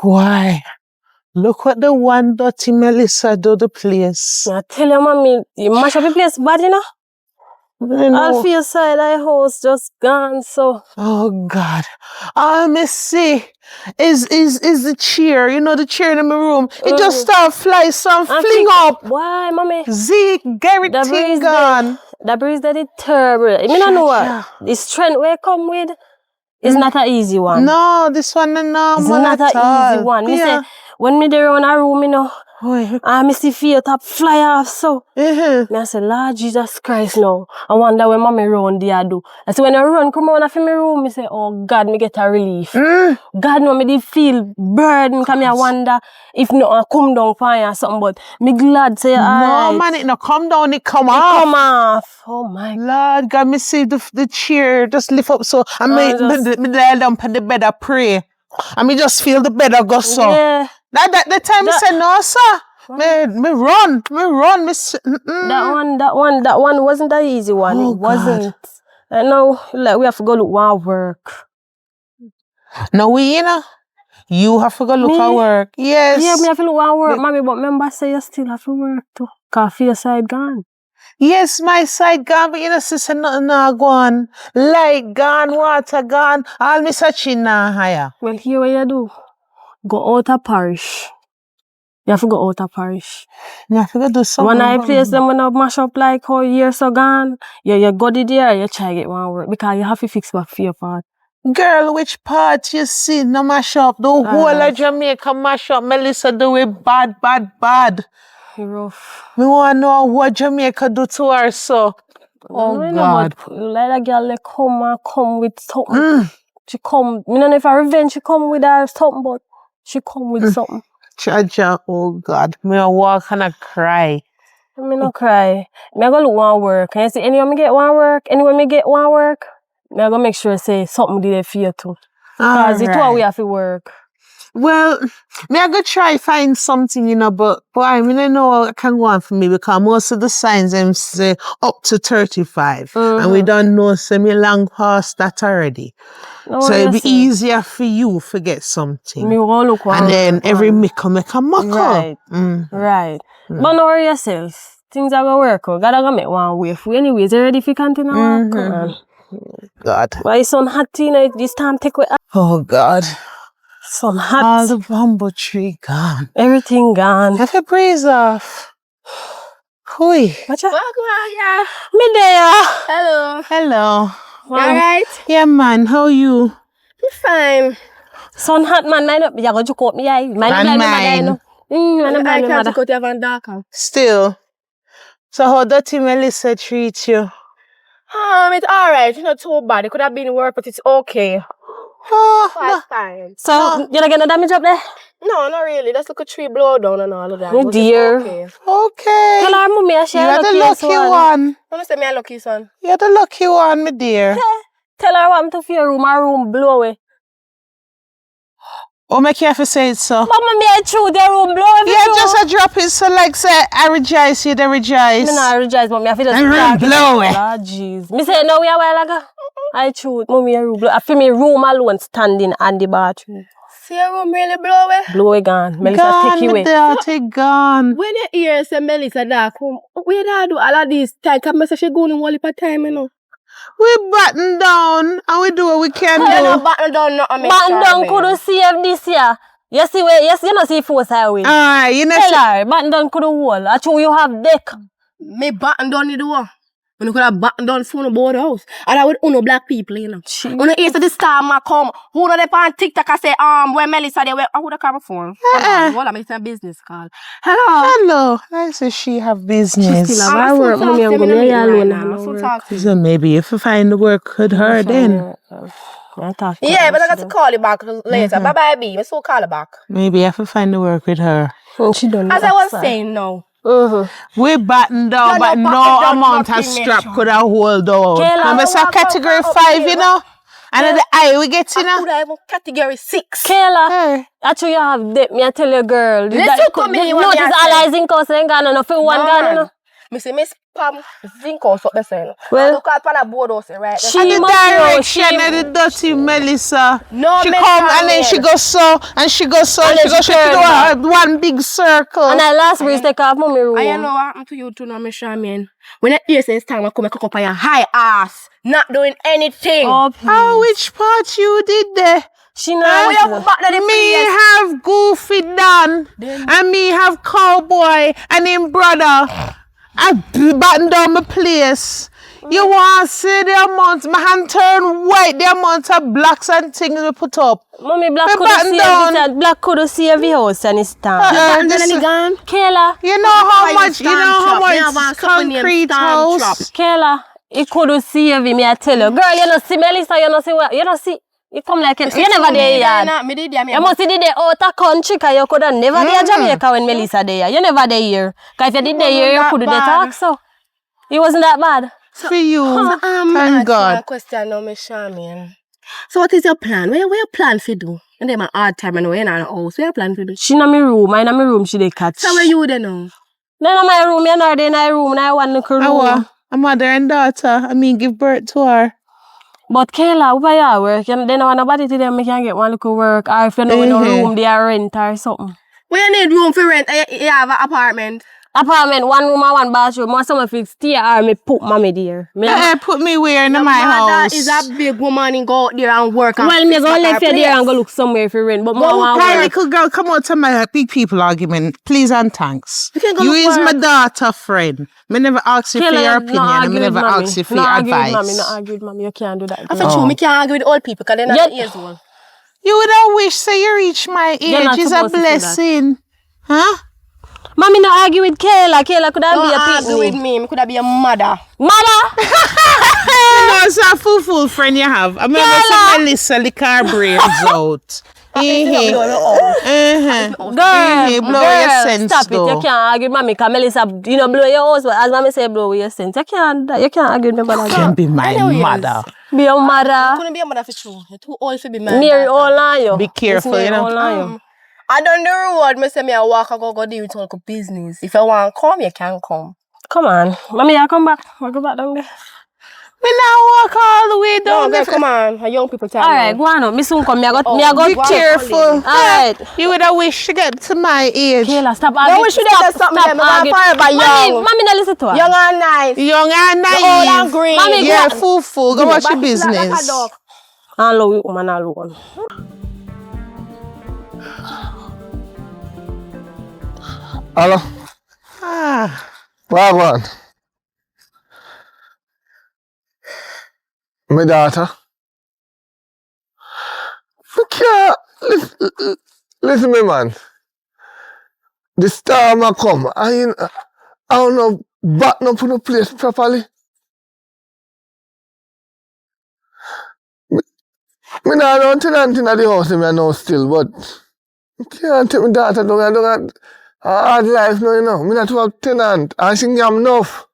Why? Look what the one dirty Melissa do the place. I tell you, mommy, you mash up the place bad, you know? All for your side, I house just gone, so. Oh God. All me see is the chair. You know the chair in my room. It just start fly some fling up. Why, mommy? Zeke, Gary thing gone. The breeze that is terrible. I don't know what the strength we come with is not an easy one. No, this one is normal. It's not an easy one. Me say, when me there on a room, you know, I see fear top fly off so. Me I say, Lord Jesus Christ now. I wonder when mommy run there do. I say when I run come on from my room, me say, oh God, me get a relief. God know me did feel burden, cause me I wonder if not I come down fire or something, but me glad say alright. No man, it not come down, it come off. It come off. Oh my Lord God, me see the chair just lift up so and me lie down on the bed I pray. And me just feel the bed I go so. Yeah. The time me say no sir. Me run. That one wasn't the easy one. Oh, it wasn't. I know, like we have to go look one work. No, you know. You have to go look for work. Yes. Yeah, me have to look one work, mommy, but remember say you still have to work too. Cause your side gone. Yes, my side gone, but you know, sister, nothing now gone. Light gone, water gone, all me searching now higher. Well, here what you do. Go out of parish. You have to go out of parish. You have to go do something. When I place them when I mash up like how years so gone, you go there, you try to get one work. Because you have to fix back for your part. Girl, which part you see no mash up? The whole of Jamaica mash up. Melissa do it bad. Rough. Me want to know what Jamaica do to her so. Oh God. Like a girl like come with something. She come, I don't know if I revenge, she come with her something, but she come with something. Chacha, oh God. Me a walk and I cry. Me no cry. Me go look one work. Can you see anywhere me get one work? Anywhere me get one work? Me go make sure say something did it for you too. Because it's what we have to work. Well, me I go try find something, you know, but I mean I know I can go on for me because most of the signs them say up to 35. And we don't know so me long past that already. No, so it'll be easier for you to get something. Me go look one. And then every make a muckle. Right. Right. But don't worry yourself. Things are gonna work out. Gotta go make one way for you anyways. You ready if you continue work? Come on. God. Why it's so hot, you know, this time take away. Oh God. Some hot. All the bamboo tree gone. Everything gone. Have a breeze off. Hui. What's up? Yeah. Me there. Hello. You alright? Yeah, man. How are you? I'm fine. Sun hot, man. You go to court me, I. Mine. I can't go to Van Darker. Still. So how dirty Melissa treat you? It's alright. It's not too bad. It could have been worse, but it's okay. That's fine. So, you don't get no damage up there? No, not really. Just look a tree blow down and all of that. Oh dear. Okay. Tell her mommy I share You're the lucky one. Don't say me a lucky son. You're the lucky one, my dear. Tell her what I'm to your room. My room blow away. Oh, make you have to say it so. Mama, me I chew the room blow away. Yeah, just a drop it so like say I rejoice, you don't rejoice. Me not rejoice, but me have to just room blow away. Oh jeez. Me say no we a while ago. I chew mommy a room blow. I feel me room alone standing on the bathroom. See your room really blow away? Blow away gone. Melissa take you away. Gone. When you hear say Melissa dark, we don't do all of these time. Cause me say she go in one for time, you know. We batten down and we do what we can do. You know, batten down nothing. Batten down could save this year. You see where you know see force I win. You know. Tell her, batten down could wall. I show you have deck. Me batten down the door. When you could have batten down phone about the house. And I would uno black people, you know. When you hear the star man come, who know they on TikTok I say, where Melissa they were, I would have come phone. Hold on, it's a business call. Hello. I say she have business. She still have work. Mommy, I'm going to alone. So maybe if you find the work with her then. Yeah, but I got to call you back later. Bye-bye, B. I still call her back. Maybe I have to find the work with her. She don't as I was saying, no. We batten down, but no amount of strap could have hold down. Remember, it's a category 5, you know? And the eye we get, you know? I could have category 6. Kayla, actually you have debt, me I tell you girl. Let's come in. Notice all eyes in cost ain't gone enough for one gun, you know? Me say, Miss Pam, zinc house up the side. Well, Look at the board house right there. And the direction of the dirty Melissa. No, she come and then she goes so and she goes so and she goes she do one big circle. And I last breeze take off mommy room. I know what happened to you too now, Miss Charmaine. When I hear this time I come and cook up on your high ass, not doing anything. Oh, which part you did there? She know. Me have Goofy Dan and me have Cowboy and him brother. I batten down my place. You want to see the amount, my hand turn white, the amount of blacks and things we put up. Mommy, black could see every house and it's down. Kayla. You know how much concrete house? Kayla, you could see every, me I tell you. Girl, you don't see Melissa, you don't see what, you don't see. You come like it. You never there yard. You must see the outer country because you could have never there Jamaica when Melissa there. You never there here. Because if you did there here, you could do the talk so. It wasn't that bad. So, for you, thank God. Question now, Miss Charmaine. So what is your plan? Where you plan to do? And then my hard time and we're in our house. Where you plan to do? She in my room. In my room she dey catch. So where you there now? No, in my room. You're not in my room. I want little room. A mother and daughter. I mean, give birth to her. But Kayla, where you work? And then when nobody to them, I can get one little work. Or if you know in a room, they are rent or something. Where you need room for rent? You have an apartment? Apartment, 1 room and 1 bathroom. Most of my fix stay or me put mommy there. Put me where in my house? Is a big woman and go out there and work. Well, me go left you there and go look somewhere for rent. But hey, little girl, come out to my big people argument. Please and thanks. You is my daughter friend. Me never ask you for your opinion. I never ask you for your advice. Not argue with mommy. You can't do that. I feel true. Me can't argue with old people because they're not years old. You would have wished say you reach my age. It's a blessing. Huh? Mommy not argue with Kayla. Kayla could have be a pitney. Don't argue with me. Me could have be a mother. Mother? You know, it's a full friend you have. I remember some Melissa lick her brains out. Blow your sense. Stop it. You can't argue with mommy because Melissa, you know, blow your house. But as mommy say, blow your sense. You can't argue with me about that. You can be my mother. Be your mother. You couldn't be a mother for true. You're too old to be my near all on you. Be careful, you know. I done the road, me say me I walk and go deal with all the business. If you want to come, you can come. Come on. Mommy, I come back. I'll go back down there. Me now walk all the way down there. Come on. Young people tell me. Alright, go on. Me soon come. Me I go be careful. Alright. You would have wished to get to my age. Kayla, stop arguing. No, we should have stop arguing. Mommy, don't listen to her. Young and nice. Young and naive. Old and green. Mommy, yeah, full. Go watch your business. I love you, woman alone. Hello? What one? My daughter? Listen me, man. The storm a come. I don't know, batten up in the place properly. Me not know tenant in the house, me know still, but I can't take my daughter down. I don't have a hard life now, you know. Me not have tenant. I think I'm enough.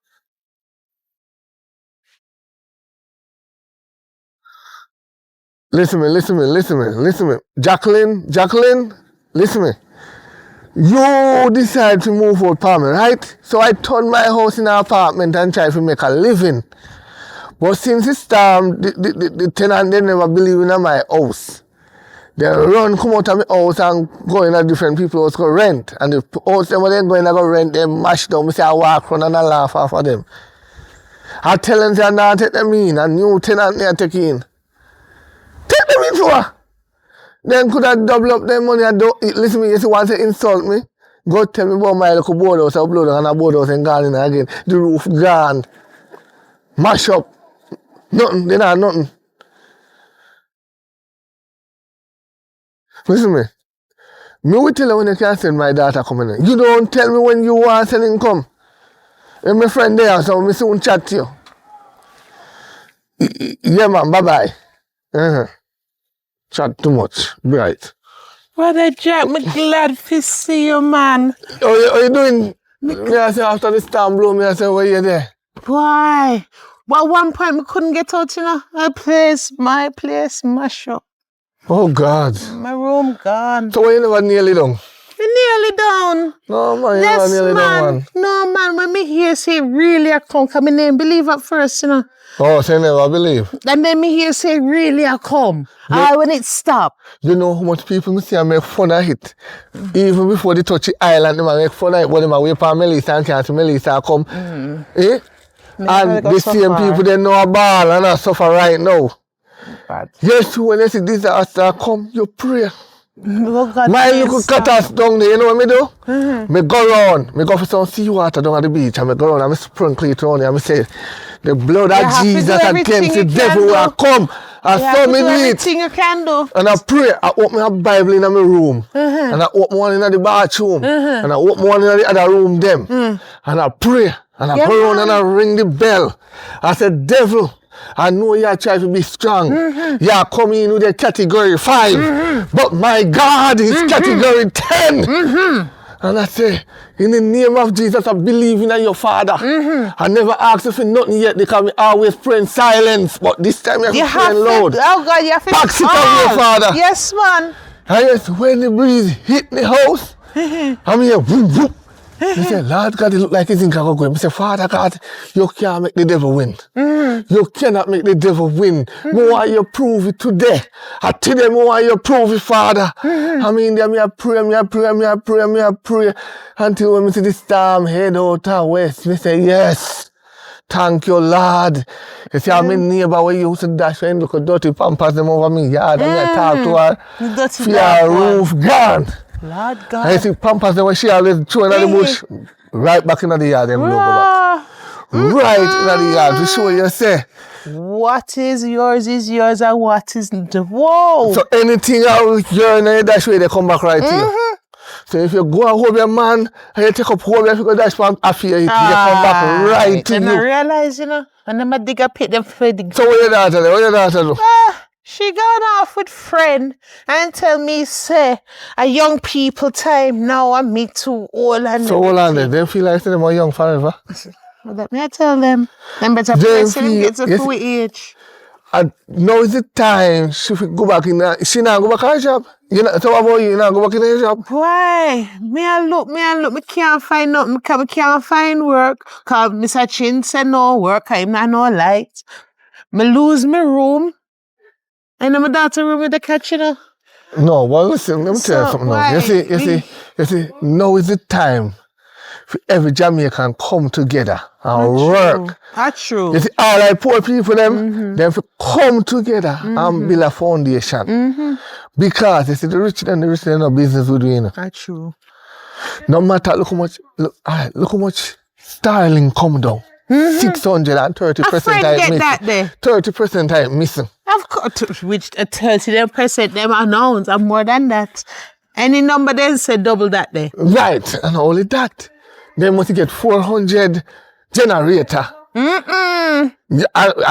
Listen me. Jacqueline, listen me. You decide to move out for me, right? So I turned my house in an apartment and tried to make a living. But since this time, the tenant, they never believe in my house. They come out of my house and go in a different people's house go rent. And the house, them when they go in and go rent, they mash down. Me say I walk around and I laugh off of them. I tell them they not take them in, and new tenant they take in. Take them in for her. Then could I double up their money and listen me, if you want to insult me, go tell me about my little board house, I'll blow down and a board house and gone in again. The roof gone. Mash up. Nothing, they not nothing. Listen me. Me will tell you when you can send my daughter coming in. You don't tell me when you want to send come. And my friend there, so me soon chat to you. Yeah man, bye-bye. Chat too much. Right. Brother Jack, I'm glad to see you, man. How you doing? Me I say after the storm blow, me I say, where you there? Why? Well, one point we couldn't get out, you know. My place, mash up. Oh God. My room gone. So why you never nearly done? Me nearly down. No, man, Yes, you are nearly man. done, man. No, man, when me hear say really I come, cause me didn't believe at first, you know. Oh, so you never believe. And then me hear say really I come. When it stop. You know how much people me see and make fun of it. Even before they touch the island, they make fun of it, but they wait for Melissa and can't see Melissa come. Eh? And the same people they know a ball and I suffer right now. Bad. Yes, when you see disaster come, you pray. Oh, God, My little cutters down there, you know what me do? Me go round, me go for some seawater down at the beach and me go round and me sprinkle it around and me say, the blood of Jesus against the devil will come. And so me do it. Everything you can do. And I pray, I open a Bible in my room. And I open one in the bathroom. And I open one in the other room them. And I pray. And I go around and I ring the bell. I said, devil, I know you try to be strong. You are coming in with a category 5. But my God is category 10. And I say, in the name of Jesus, I believe in your Father. I never asked you for nothing yet because we always pray in silence. But this time you have to pray loud. Oh God, you have to Box it up, your Father. Yes, man. And yes, when the breeze hit the house, I'm here, whoop, whoop. He said, Lord God, it look like he's in Chicago. I say, Father God, you can't make the devil win. You cannot make the devil win. Me want you prove it today. I tell them, me want you prove it, Father. I mean, there me a pray, until when me see the storm head out of west, me say, yes. Thank you, Lord. You see, I'm in neighbor where you used to dash and look at dirty pampers them over me yard and I talk to her. Fear roof gone. Lord God. And you see pampers them when she always throw in the bush, right back in the yard, them blow go back. Right in the yard to show you say. What is yours and what is the whoa. So anything out here in the dash way, they come back right here. So if you go and hold your man and you take up hold if you go dash from after you come back right to and you. I realize, you know, when I'm a dig a pit them for the So what your daughter do? What your daughter do? she gone off with friend and tell me say a young people time now and me too old and so hold on then. They feel like them are young forever. Well, let me tell them. Them better place them get to full age. And now is the time she should go back in she not go back in her job. You know, so what about you not go back in her job? Why? Me can't find nothing, me can't find work. Cause Mr. Chin said no work, I'm not no light. Me lose my room. And my daughter room with the catch, you know. No, well listen, let me tell you something now. You see, now is the time for every Jamaican come together and work. That's true. You see, all like poor people them to come together and build a foundation. Because you see, the rich and the rich they no business with you. That's true. No matter look how much sterling come down. 630% that there. 30% time missing. Of course, which 30% them announced and more than that. Any number then say double that there. Right, and only that. They must get 400 generator. I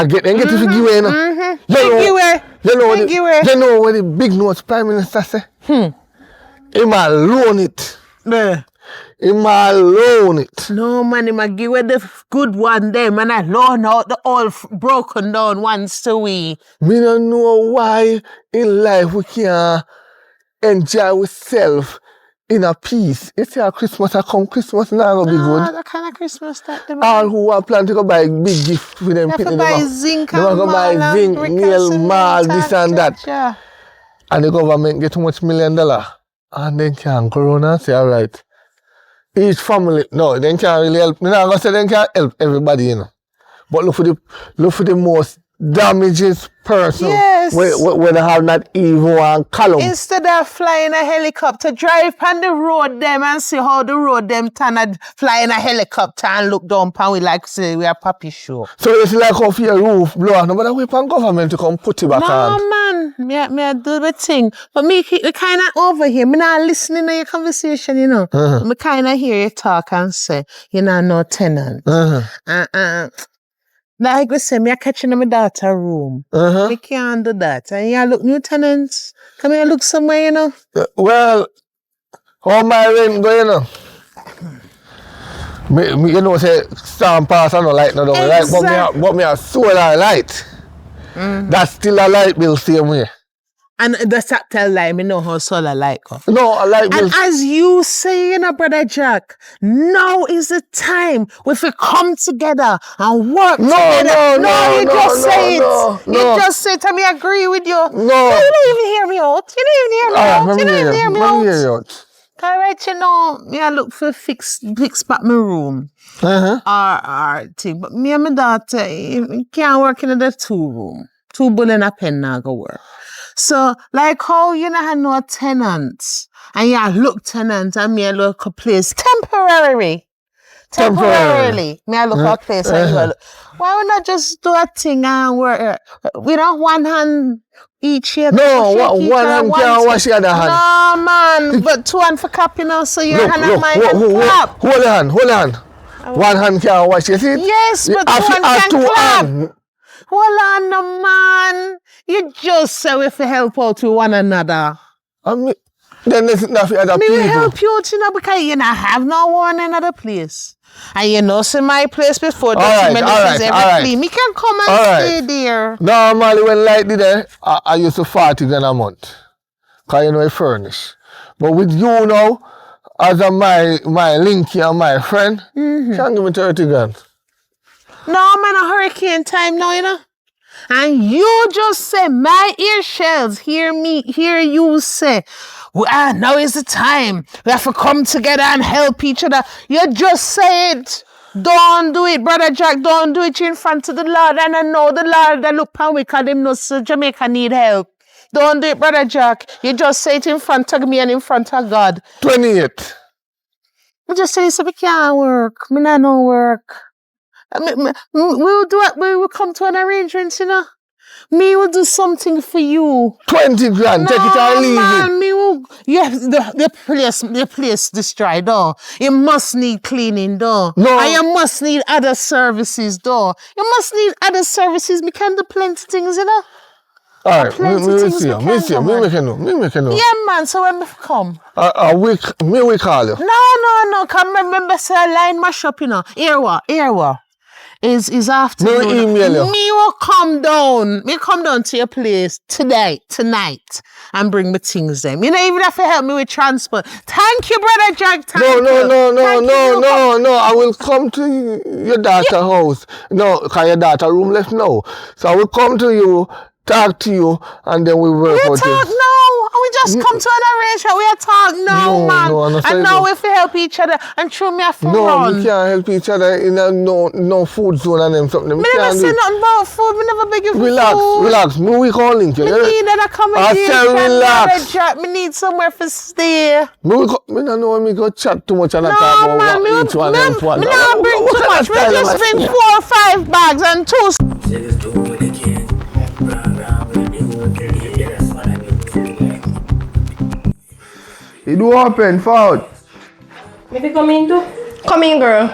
get them get to give away, You know what the big notes Prime Minister say? He might loan it. He might loan it. No man, he might give away the good one them and I loan out the all broken down ones to we. Me don't know why in life we can't enjoy ourselves in a peace. You see how Christmas come, Christmas now gonna be good. That kind of Christmas that them. All who are planning to go buy big gift for them. They have to buy zinc they want to buy zinc, nail, mall, this and that. Yeah. And the government get too much $1 million. And then can go around and say, all right. Each family, no, they can't really help. I'm not going to say they can't help everybody, you know. But look for the most damages person. Yes. Where they have not even one column. Instead of flying a helicopter, drive on the road them and see how the road them turn and fly in a helicopter and look down and we like say we are puppy show. So it's like off your roof blow. No matter wait on government to come put it back on. No man, me do the thing. But me kind of over here. Me not listening to your conversation, you know. Me kind of hear you talk and say, you're not no tenant. Like we say, me a catching in my daughter room. We can't do that. And you look new tenants. Come here, look somewhere, you know. Well, how my rent go, you know? Me you know, say, storm pass and no light no down, right? But me a solar light. That's still a light bill same way. And the tell lie, me know how solar like her. No, I like And this. as you say, Brother Jack, now is the time we come together and work together. You just say it. You just say it, and me agree with you. No. You don't even hear me out. You don't even hear me out. You don't even hear me out. Correct, me I look for fix back my room. Or thing. But me and my daughter, can't work in the 2 room. 2 bull and a pen now go work. So, like how you know have no tenants, and you look tenant, and me I look a place temporarily. Me I look a place, and you look. Why we not just do a thing and work? We don't one hand each here. No, one hand can't wash the other hand. No, man, but 2 hands for cup, so your hand and mine clap. Hold on. One hand can't wash, you see it? Yes, but 2 hands can clap. Hold on, no, man. You just say we have help out with one another. Then there's nothing other people. Me will help you out, because you not have no one in another place. And you know, see my place before. All right. Me can come and stay there. Normally, when light did there, I used to 40 grand a month. Because you know, I furnish. But with you now, as my link here, my friend, can't give me 30 grand. No, man, a hurricane time now, you know. And you just say, my ear shells, hear you say, now is the time. We have to come together and help each other. You just say it. Don't do it, Brother Jack. Don't do it in front of the Lord. And I know the Lord that look upon me because them knows Jamaica need help. Don't do it, Brother Jack. You just say it in front of me and in front of God. 28. I just say, so we can't work. Me not no work. We'll do it. We will come to an arrangement, you know. Me will do for you. 20 grand, take it or leave it. Me will. Yes, the place destroyed, though. You must need cleaning, though. No. And you must need other services, though. You must need other services. Me can do plenty things, you know. All right, me make you know. Yeah, man, so when me come? Me will call you. No, come remember, say a line mash up, you know. Here what? Is afternoon. Me email you. Me will come down. Me come down to your place tonight, and bring me things them. You don't even have to help me with transport. Thank you, Brother Jack. No. I will come to your daughter's house. No, because your daughter's room left now. So I will come to you, talk to you, and then we work out it. We just come to an arrangement. We are talking now, man. And now we have to help each other. And show me a phone. No, we can't help each other in a no food zone and them something. Me never say nothing about food. Me never beg you for food. Relax. We can't link you. Me need an accommodation. I say relax. Me need somewhere for stay. Me don't know when me go chat too much and talk about each one and one. Me not bring too much. Me just bring 4 or 5 bags and 2. It do open, forward. Maybe come in too? Come in, girl.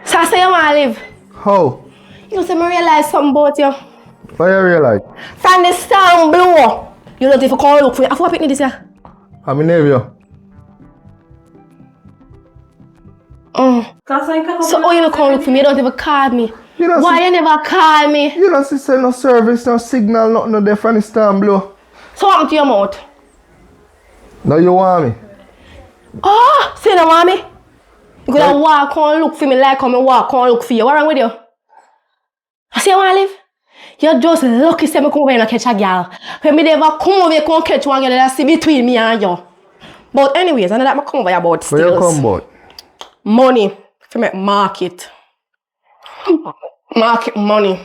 So I say you want to live. How? You know, say me realize something about you. What you realize? From the storm blow, you don't even call look for you. I thought I picked this year. I'm in area. So how you don't call look for me? You don't even call me. Why you never call me? You don't see no service, no signal, nothing no there from the storm blow. So what happened to your mouth? Now you want me? Oh, say you don't want me? You could have walk and look for me like how I walk and look for you. What's wrong with you? I say you want to live? You're just lucky to come over and catch a girl. When me never come over and catch one girl that see between me and you. But anyways, I know that I come over about stills. Where you come about? Money. For me market. Market money.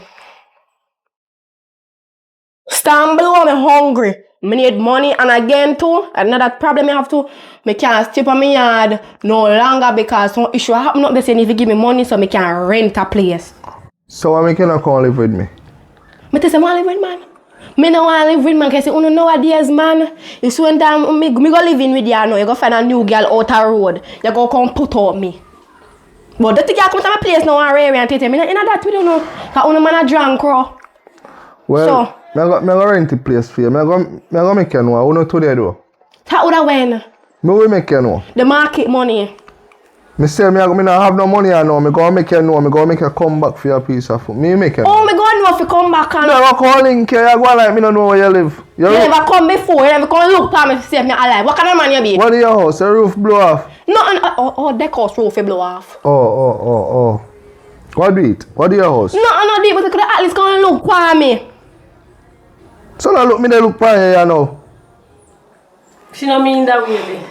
Stand below, I'm hungry. I need money, and again too, another problem I have to, I can't step on my yard no longer because some issue happen up. They say if you give me money so I can rent a place. So why you not come live with me? I tell you I want to live with man. I don't want to live with man because you nowadays man, you see when time me go live in with you now, you go find a new girl out the road, you go come put out me. But that girl come to my place now and rare and tell me, you know that we don't know, because you man a drunk crow. Well, so, I go rent a place for you. I go make you know. I don't know today though. How would I win? I will make you know. The market money. Me say me not have no money I know. Me go make you know. Me go make you come back for your piece of food. Me make you know. Oh, me go know if you come back and... Me go calling you. You go like me don't know where you live. You never come before. You never come look for me to see if me alive. What kind of man you be? What is your house? The roof blow off? No, the house roof blow off. Oh. What do it? What do your house? No, but you could at least come and look for me. So now look me they look for you now. She don't mean that way.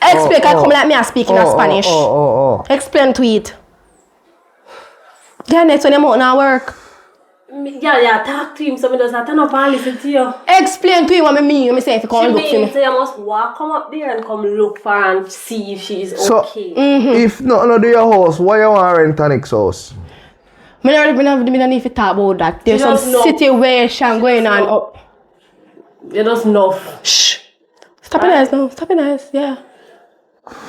Explain, come like me and speak in Spanish. Oh. Explain to it. Then next when you're out now work. Yeah, talk to him so he doesn't turn up and listen to you. Explain to him what I mean. I say if you come look for me. So you must come up there and come look for her and see if she is okay. If not do your house, why you want to rent an next house? I don't need to talk about that. There's some situation going on up. You just know. Shh. Stop it now. Yeah.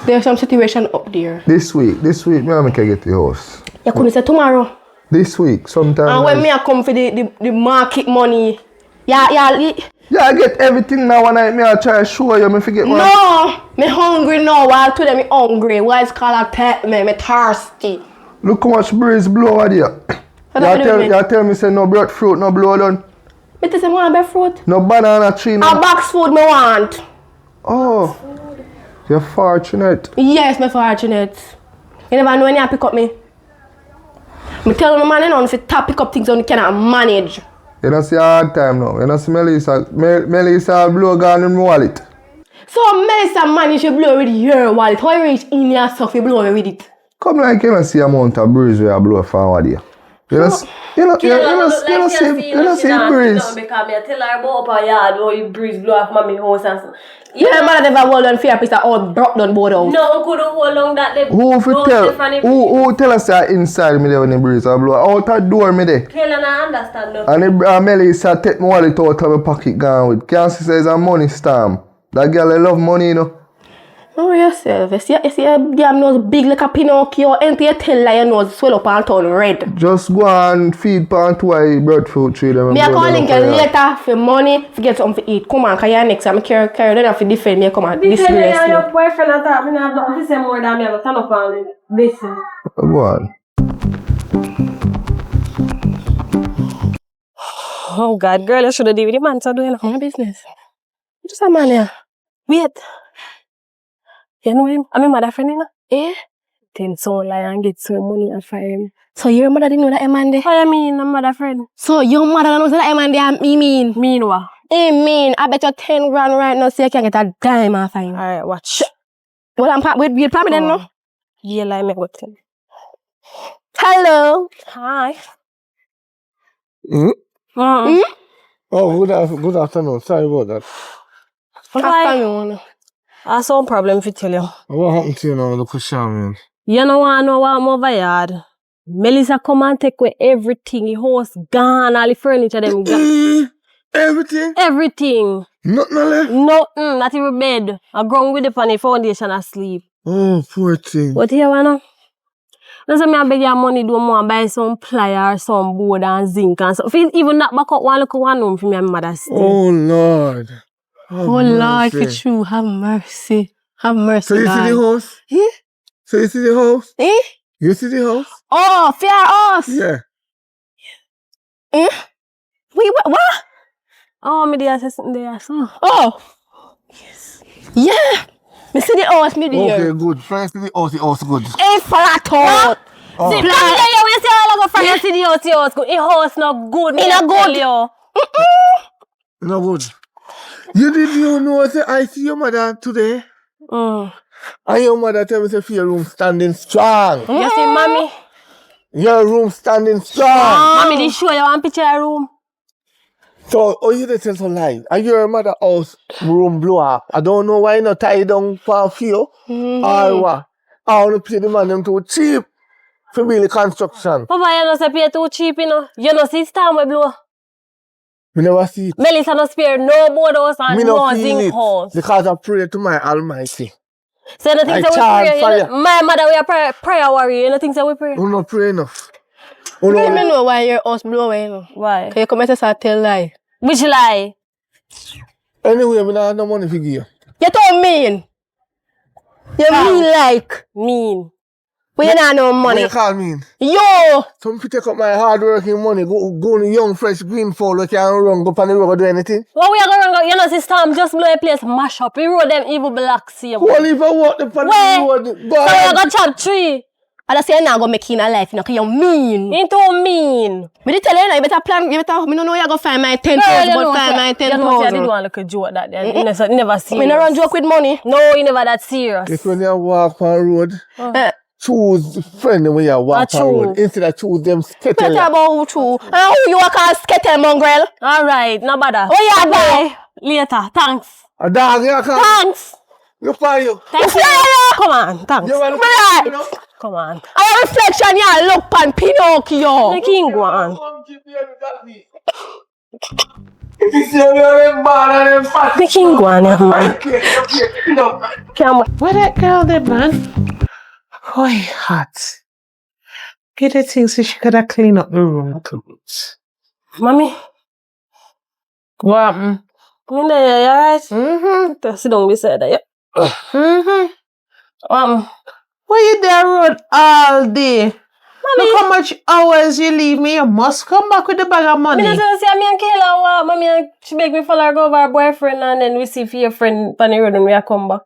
There's some situation up there. This week, me I make you get the house. You couldn't say tomorrow. This week, sometime. And when me I come for the market money, yeah. Yeah, I get everything now when I try to show you, me forget one. No, me hungry now. While today me hungry. Why is called a pet me thirsty. Look how much breeze blow over there. You tell me say no breadfruit, no blow down. But say want breadfruit? No banana tree. No. A box food me want. Oh, you're fortunate. Yes, me fortunate. You never know when you pick up me. Me tell you man, you know, if you pick up things you cannot manage. You don't see a hard time now. You don't see Melissa blow gone in my wallet. So Melissa manage to blow with your wallet. How you reach in your stuff you blow with it? Come like you don't see amount of breeze where you blow forward here. You don't see breeze. Because me I tell her about up her yard how you breeze blow off mommy house and so. Yeah, man, never hold on for a piece of old broke down board house. No, couldn't hold on that. Who tell us that inside me there when the breeze I blow? Out the door me there. Kayla I understand though. And Melissa take my wallet out of my pocket gone with. Can't see it's a money storm. That girl I love money, you know. Oh, yourself. You see a girl nose big like a Pinocchio. Anything you tell her your nose swell up and turn red. Just go and feed pan to a breadfruit tree. Me I calling you later for money to get something to eat. Come on, cause you're next time. I carry them have to defend me. Come on, disgrace me. Your boyfriend and that, I have to say more than me. I turn up and listen. Go on. Oh God, girl, you should have dealt with the man so doing my business. Just a man here. Wait. You know him? I'm a mother friend, you know? Eh? Then so lie and get some money and fire him. So your mother didn't know that man there? What you mean, I'm mother friend? So your mother knows that man there me mean? Mean what? Mean. I bet you 10 grand right now so you can get a dime off him. Alright, watch. Well, I'm with probably then, no? Yeah, like me got him. Hello. Hi. Oh, good afternoon. Sorry about that. Afternoon. I have some problem to tell you. What happened to you now? Look at Shaman. You know what I know what I'm over yard. Melissa come and take away everything. The house gone, all the furniture them gone. Everything? Everything. Nothing left? Nothing, not even bed. I grown with it on the foundation asleep. Oh, poor thing. What you want now? That's why I beg your money do more buy some plier, some board and zinc and stuff. Even that back up one look one room for my mother still. Oh Lord. Oh Lord, for true, have mercy. Have mercy. So you see the house? Yeah. So you see the house? Eh? You see the house? Oh, fear us. Yeah. Eh? Wait, what? Oh, me there something there. So. Oh. Yes. Yeah. Me see the house, me there. Okay, good. First see the house good. Flat out. See, come here, we say all of friends see the house good. The house not good. Me not good. No good. You know say I see your mother today? And your mother tell me say your room standing strong. You see, mommy? Your room standing strong. Mommy, did show you one picture of your room? So, you did tell some lie. And your mother house room blow up. I don't know why you not tie down for a few. Or what? I want to pay the man them too cheap for build the construction. Papa, you know say pay too cheap, you know. You know see storm we blow. Me never see it. Melissa no spare no board house and no zinc house. Because I pray to my Almighty. So the things that we pray, you know, my mother we are prayer warrior, you know things that we pray. You not pray enough. You don't even know why your house blow away, you know. Why? Because you come and say tell lie. Which lie? Anyway, I don't have no money to give you. You don't mean. You mean like. Mean. But you not no money. What you call me? Yo! Some people take up my hard working money, go on a young, fresh green fowl, we can't run, go on the road, do anything. What we are going to run? You know, this time just blow a place, mash up. We road them evil blocks here. Well, if I walk the road, So you got chop tree. I just say you're not going to make it in a life, you know, because you're mean. You too mean. Me tell you, you better plan, you better, me don't know you're going to find my 10,000, but find my 10,000. You know, I didn't want to look a joke that day. You never serious. Me not run joke with money. No, you never that serious. If when you walk on the road, choose friend when you walk on the road. Instead of choose them skettle. Better about who true. And who you walk on skettle, mongrel? Alright, no bother. Oh yeah, bye. Later, thanks. A dog, you come. Thanks. You find you. Thanks. Come on, thanks. You want to Come on. A reflection, yeah, look pan Pinocchio. The king go on. The king go on, man. Where that girl there, man? Boy, hot. Get the things so she could have cleaned up the room. Mommy. What happened? You there, you alright? Mm-hmm. Sit down beside that, yeah? Mm-hmm. Why you there road all day? Mommy. Look how much hours you leave me. You must come back with the bag of money. Me not say me and Kayla walk. Mommy, she make me follow her go over her boyfriend and then we see for your friend on the road and we come back.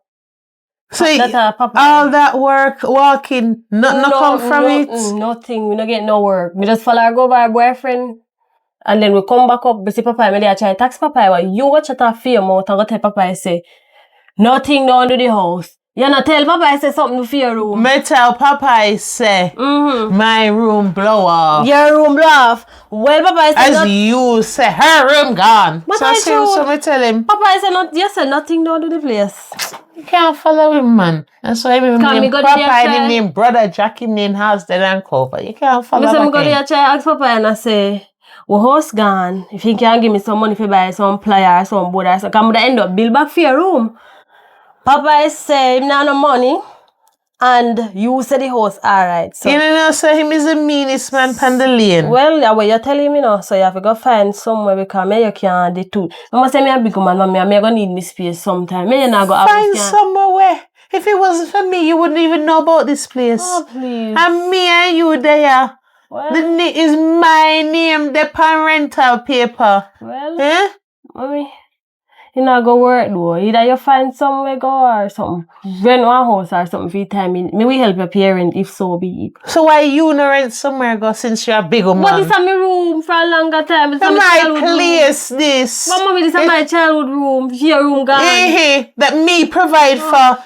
So Papa. all that work, walking, nothing come from it? Nothing. We not get no work. We just follow her go over her boyfriend and then we come back up. We see Papa, me there try to tax Papa. Well, you watch at her fear mouth and go tell Papa say, nothing down to the house. You not tell Papa I say something for your room. Me tell Papa I say my room blow off. Your room blow off. Well, Papa I say as you say her room gone. But so me tell him. Papa I say not. You said nothing down to the place. You can't follow him, man. That's why him name Papa, him name brother Jack, him name house dead and cover. You can't follow him. I go there try ask Papa and I say, well, house gone. If he can give me some money for buy some plier, some board or something, come to end up bill back for your room. Papa is say him not no money and you say the house alright. So you know say him is the meanest man pan the lane. Well, that's what you're telling me now. So you have to go find somewhere because me you can't do two. I must say me a big man, me gonna need me space sometime. Me you not go find somewhere where if it wasn't for me you wouldn't even know about this place. Oh please. And me and you there. Well, is my name, the parental paper. Well, mommy. You not go work though. Either you find somewhere go or something. Rent one house or something for your time. Me will help your parent if so be it. So why you not rent somewhere go since you're a big man? But this is my room for a longer time. It's my place room. This. But mommy, this is my childhood room. Your room gone. That me provide for.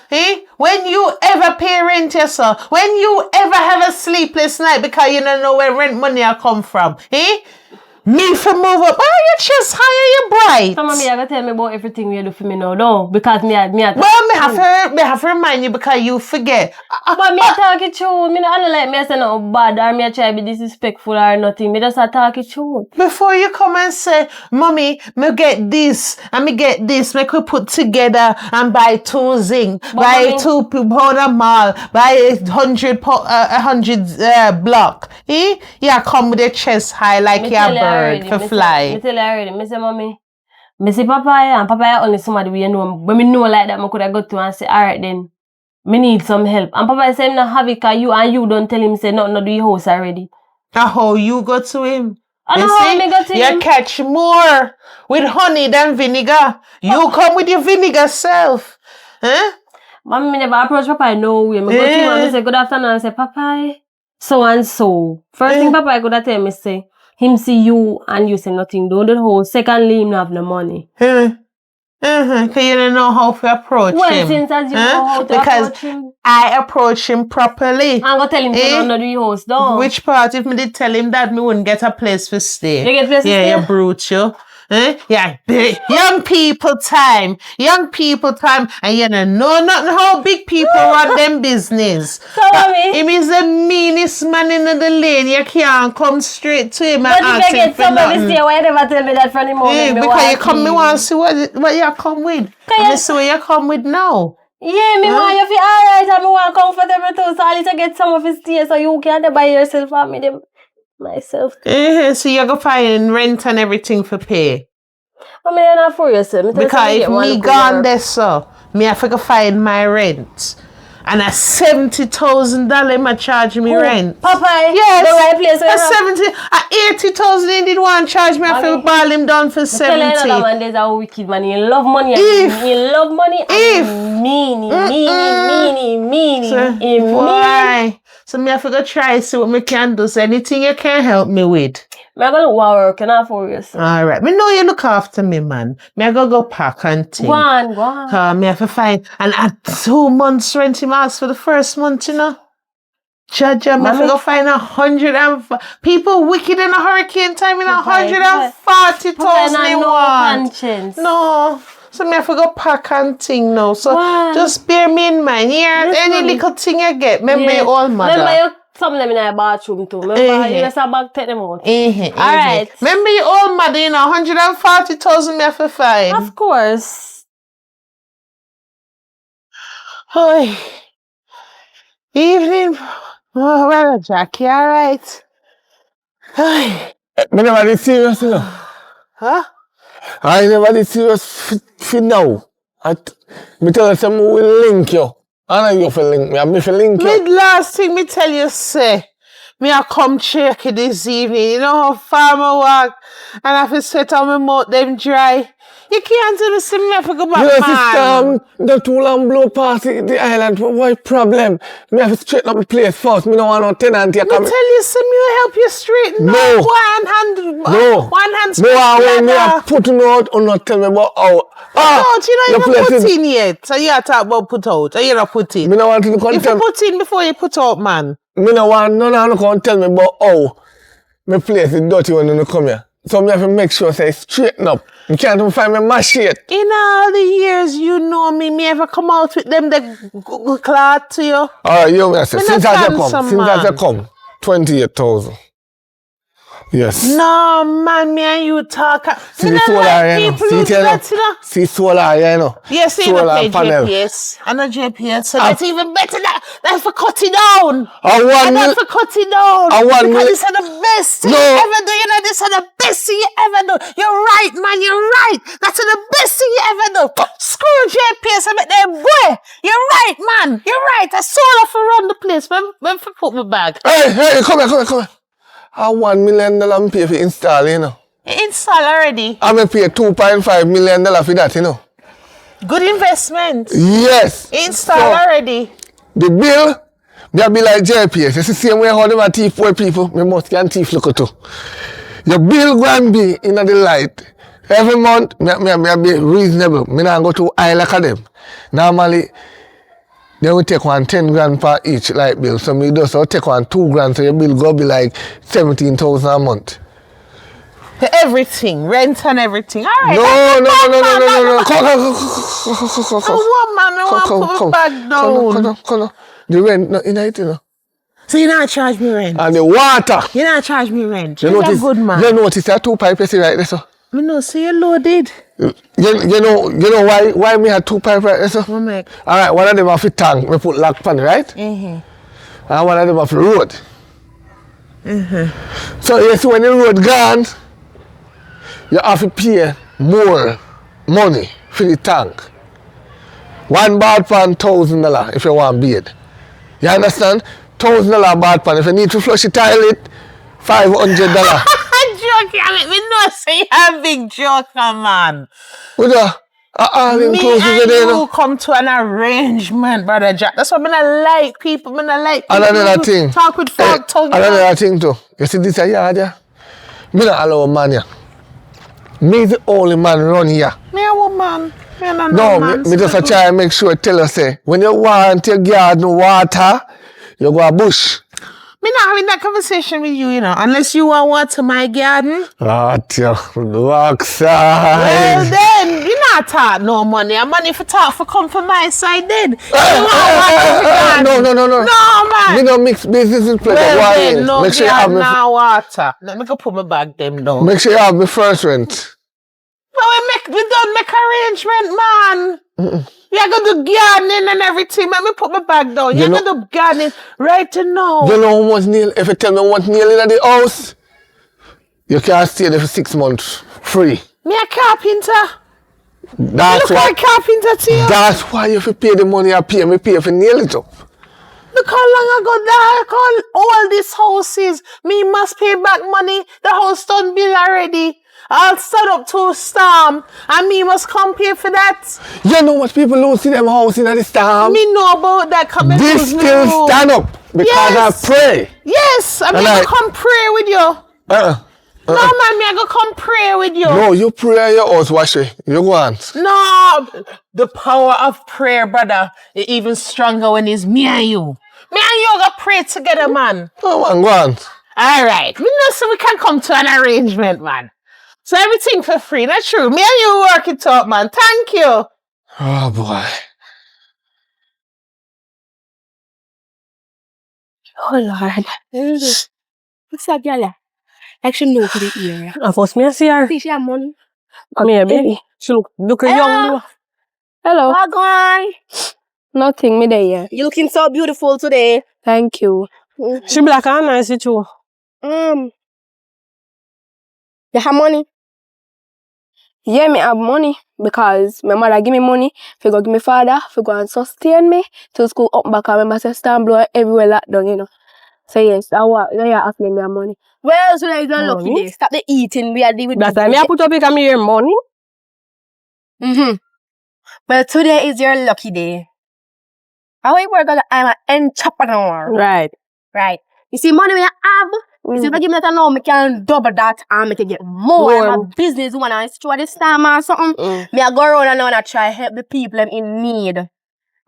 When you ever parent yourself, when you ever have a sleepless night because you don't know where rent money will come from. Me for move up. Oh, your chest higher, you bright. So, mommy, you gotta tell me about everything you do for me now, no? Because me well, me have to remind you because you forget. But me talk it true. Me not like me say nothing bad or me try to be disrespectful or nothing. Me just talk it true. Before you come and say, Mommy, me get this and me get this, me could put together and buy 2 zinc, buy 2 powder mall, buy 100 block. You come with your chest high like you're bird for fly. Me tell you already. Me say, mommy, me see Papa and Papa only somebody we know. When me know like that, me could have go to and say, alright then, me need some help. And Papa say, I'm not have it because you don't tell him, say, not do your house already. How you go to him? I know how me go to him. You catch more with honey than vinegar. You come with your vinegar self. Mommy, me never approach Papa no way. Me go to him and me say, good afternoon, and say, Papa, so and so. First thing Papa could have tell me, say, him see you and you say nothing, don't do the whole. Secondly, him not have no money. Because you don't know how to approach him. Well, since as you know how to approach him. I approach him properly. I'm going to tell him to not do your house, though. Which part? If me did tell him that, me wouldn't get a place to stay. You get place to stay? Yeah, you brute, you. Yeah, young people time, and you don't know nothing how big people run them business. So, mommy, him is the meanest man in the lane. You can't come straight to him and ask him for nothing. But if you get somebody stay, why you never tell me that from the moment? Because you come, me want to see what you come with. Let me see what you come with now. Yeah, me want you feel alright and me want comfortable too, so I need to get some of his stay so you can't buy yourself for me them. Myself. So you're going to find rent and everything for pay. I mean, not for yourself. Because if me gone there, so me have to find my rent. And a $70,000 him a charge me rent. Papa, yes. The right place. A 80,000 he did want to charge me. I feel ball him down for 70. Tell another man there's a wicked man. He love money. He love money. Mean. So me have to go try see what me can do. So anything you can help me with. Me I go look work. Can I for you? Alright. Me know you look after me, man. Me I go pack and thing. Go on. Me have to find and at 2 months rent him ask for the first month, you know. Jaja, me have to go find 100 and people wicked in a hurricane time in 140,000 they want. No. So me have to go pack and thing now. So just bear me in mind. Yeah, any little thing you get, remember your old mother. Remember you some of them in the bathroom too. Remember you just about take them out. Alright. Remember your old mother, you know, 140,000 me have to find. Of course. Hi. Evening. Oh, well, Jackie, alright. Hi. Me never did serious, you know. Huh? I never did serious for now. Me tell you something, we link you. I know you for link me, and me for link you. Last thing me tell you, say, me I come check it this evening. You know how far I walk, and I have to set on my mouth them dry. You can't do this to me, I have to go back, man. The too long blow past the island. What problem? Me have to straighten up the place first. Me don't want no tenant here. Me tell you, some you help you straighten no. up. One hand straight. No, when me have put out, or not tell me about how. You know you not put in yet. So you talk about put out. Or you not put in. Me no want to come if you put in before you put out, man. Me no want none of you come tell me about how my place is dirty when you come here. So me have to make sure say straighten up. You can't even find me my shit. In all the years you know me ever come out with them the cloth to you? Alright, you me say since I come, 28,000. Yes. No, man, me and you talk. See the solar here, see solar here, you know. Yes, see the GPS. I know GPS, so that's even better. That's for cutting down. That's for cutting down. Because this is the best thing you ever do. You know, this is the best thing you ever do. You're right, man, you're right. That's the best thing you ever do. Screw GPS and make them boy. You're right, man. You're right. I solar for run the place. When for put my bag. Hey, come here. I $1 million pay for install, you know. Install already? I'm going to pay $2.5 million for that, you know. Good investment. Yes. Install already. The bill, they'll be like JPS. It's the same way how them are thief poor people. We must can thief look at. Your bill going to be in the light. Every month, me be reasonable. Me not go to high like them. Normally, they will take one 10 grand per each light bill. So me just take one 2 grand, so your bill go be like 17,000 a month. Everything, rent and everything. All right. No. Come. The rent not in it, you know. So you not charge me rent? And the water. You not charge me rent. You're a good man. You notice that 2 pipes right there, so. Me know, so you loaded. You know why me had 2 pipes right there, so? Alright, one of them have a tank, we put lock pan, right? And one of them have a road. So you see when the road gone, you have to pay more money for the tank. One bath pan, $1,000 if you want bed. You understand? $1,000 bath pan. If you need to flush the toilet, $500. Joking, I mean, we know say you a big joker, man. With all you come to an arrangement, brother Jack. That's what I like people. I like people. Another thing. Talk with folk tongue. Another thing too. You see this yard here? Me not allow a man here. Me the only man run here. Me a woman. Me just try and make sure tell you say when you want your garden water, you go a bush. Me not having that conversation with you, you know, unless you want water my garden. Walk side. Well then, you not talk no money. And money for talk for come from my side then. No. No, man. Me don't mix business with pleasure. No, make sure you have no water. Let me go put my bag them down. Make sure you have me first rent. Well, we don't make arrangement, man. We are going to do gardening and everything. Let me put my bag down. You're going to do gardening right now. You know how much nail? If you tell me how much nail in the house, you can stay there for 6 months free. Me a carpenter. That's look why like carpenter to you. That's why you have to pay the money I pay. Me pay for nail it up. Look how long ago that all this house is. Me must pay back money. The house done bill already. I'll set up to storm. And me must come pay for that. You know what people don't see them house in the storm? Me know about that. Come This still stand up because I pray. Yes, I'm gonna come pray with you. No, man, me I go come pray with you. No, you pray your house, wash it. You go on. No, the power of prayer, brother, is even stronger when it's me and you. Me and you go pray together, man. Oh, man, go on. All right. We know so we can come to an arrangement, man. So everything for free. That's true. Me and you work it out, man. Thank you. Oh, boy. Oh, Lord. What's that, girl? Like she know to the area. I force me to see her. See, she have money. Maybe. She look young. Hello. What going? Nothing, me there. You looking so beautiful today. Thank you. She black and nice too. You have money? Yeah, me have money because my mother give me money. If go give me father, if go and sustain me to school up back and my sister and blow everywhere lockdown, you know. So yes, that's why you asking me money. Well, so that is a lucky day. Stop the eating we are doing. That's why I put up because me hear money. Well, today is your lucky day. How you work on I'm an entrepreneur. Right. You see, money we have. You see, if I give me that now, I can double that and I can get more. I'm a business woman and it's through this time or something. Me I go around and now and I try to help the people in need.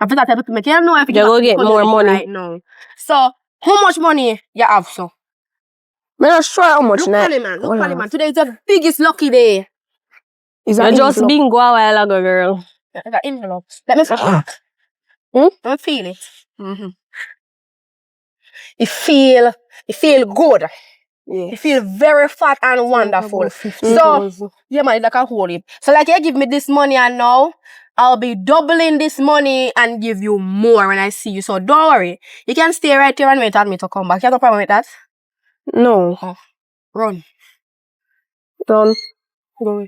After that, I can know if you go get more money right now. So, how much money you have, so? I'm not sure how much now. Look at it, man. Today is the biggest lucky day. You just bingo a while ago, girl. That envelope. Let me feel it. Let me feel it. You feel good. Yeah. You feel very fat and wonderful. So, yeah, man, I can hold it. So, like, you give me this money and now, I'll be doubling this money and give you more when I see you. So, don't worry. You can stay right here and wait for me to come back. You have no problem with that? No. Oh. Run. Run. Go.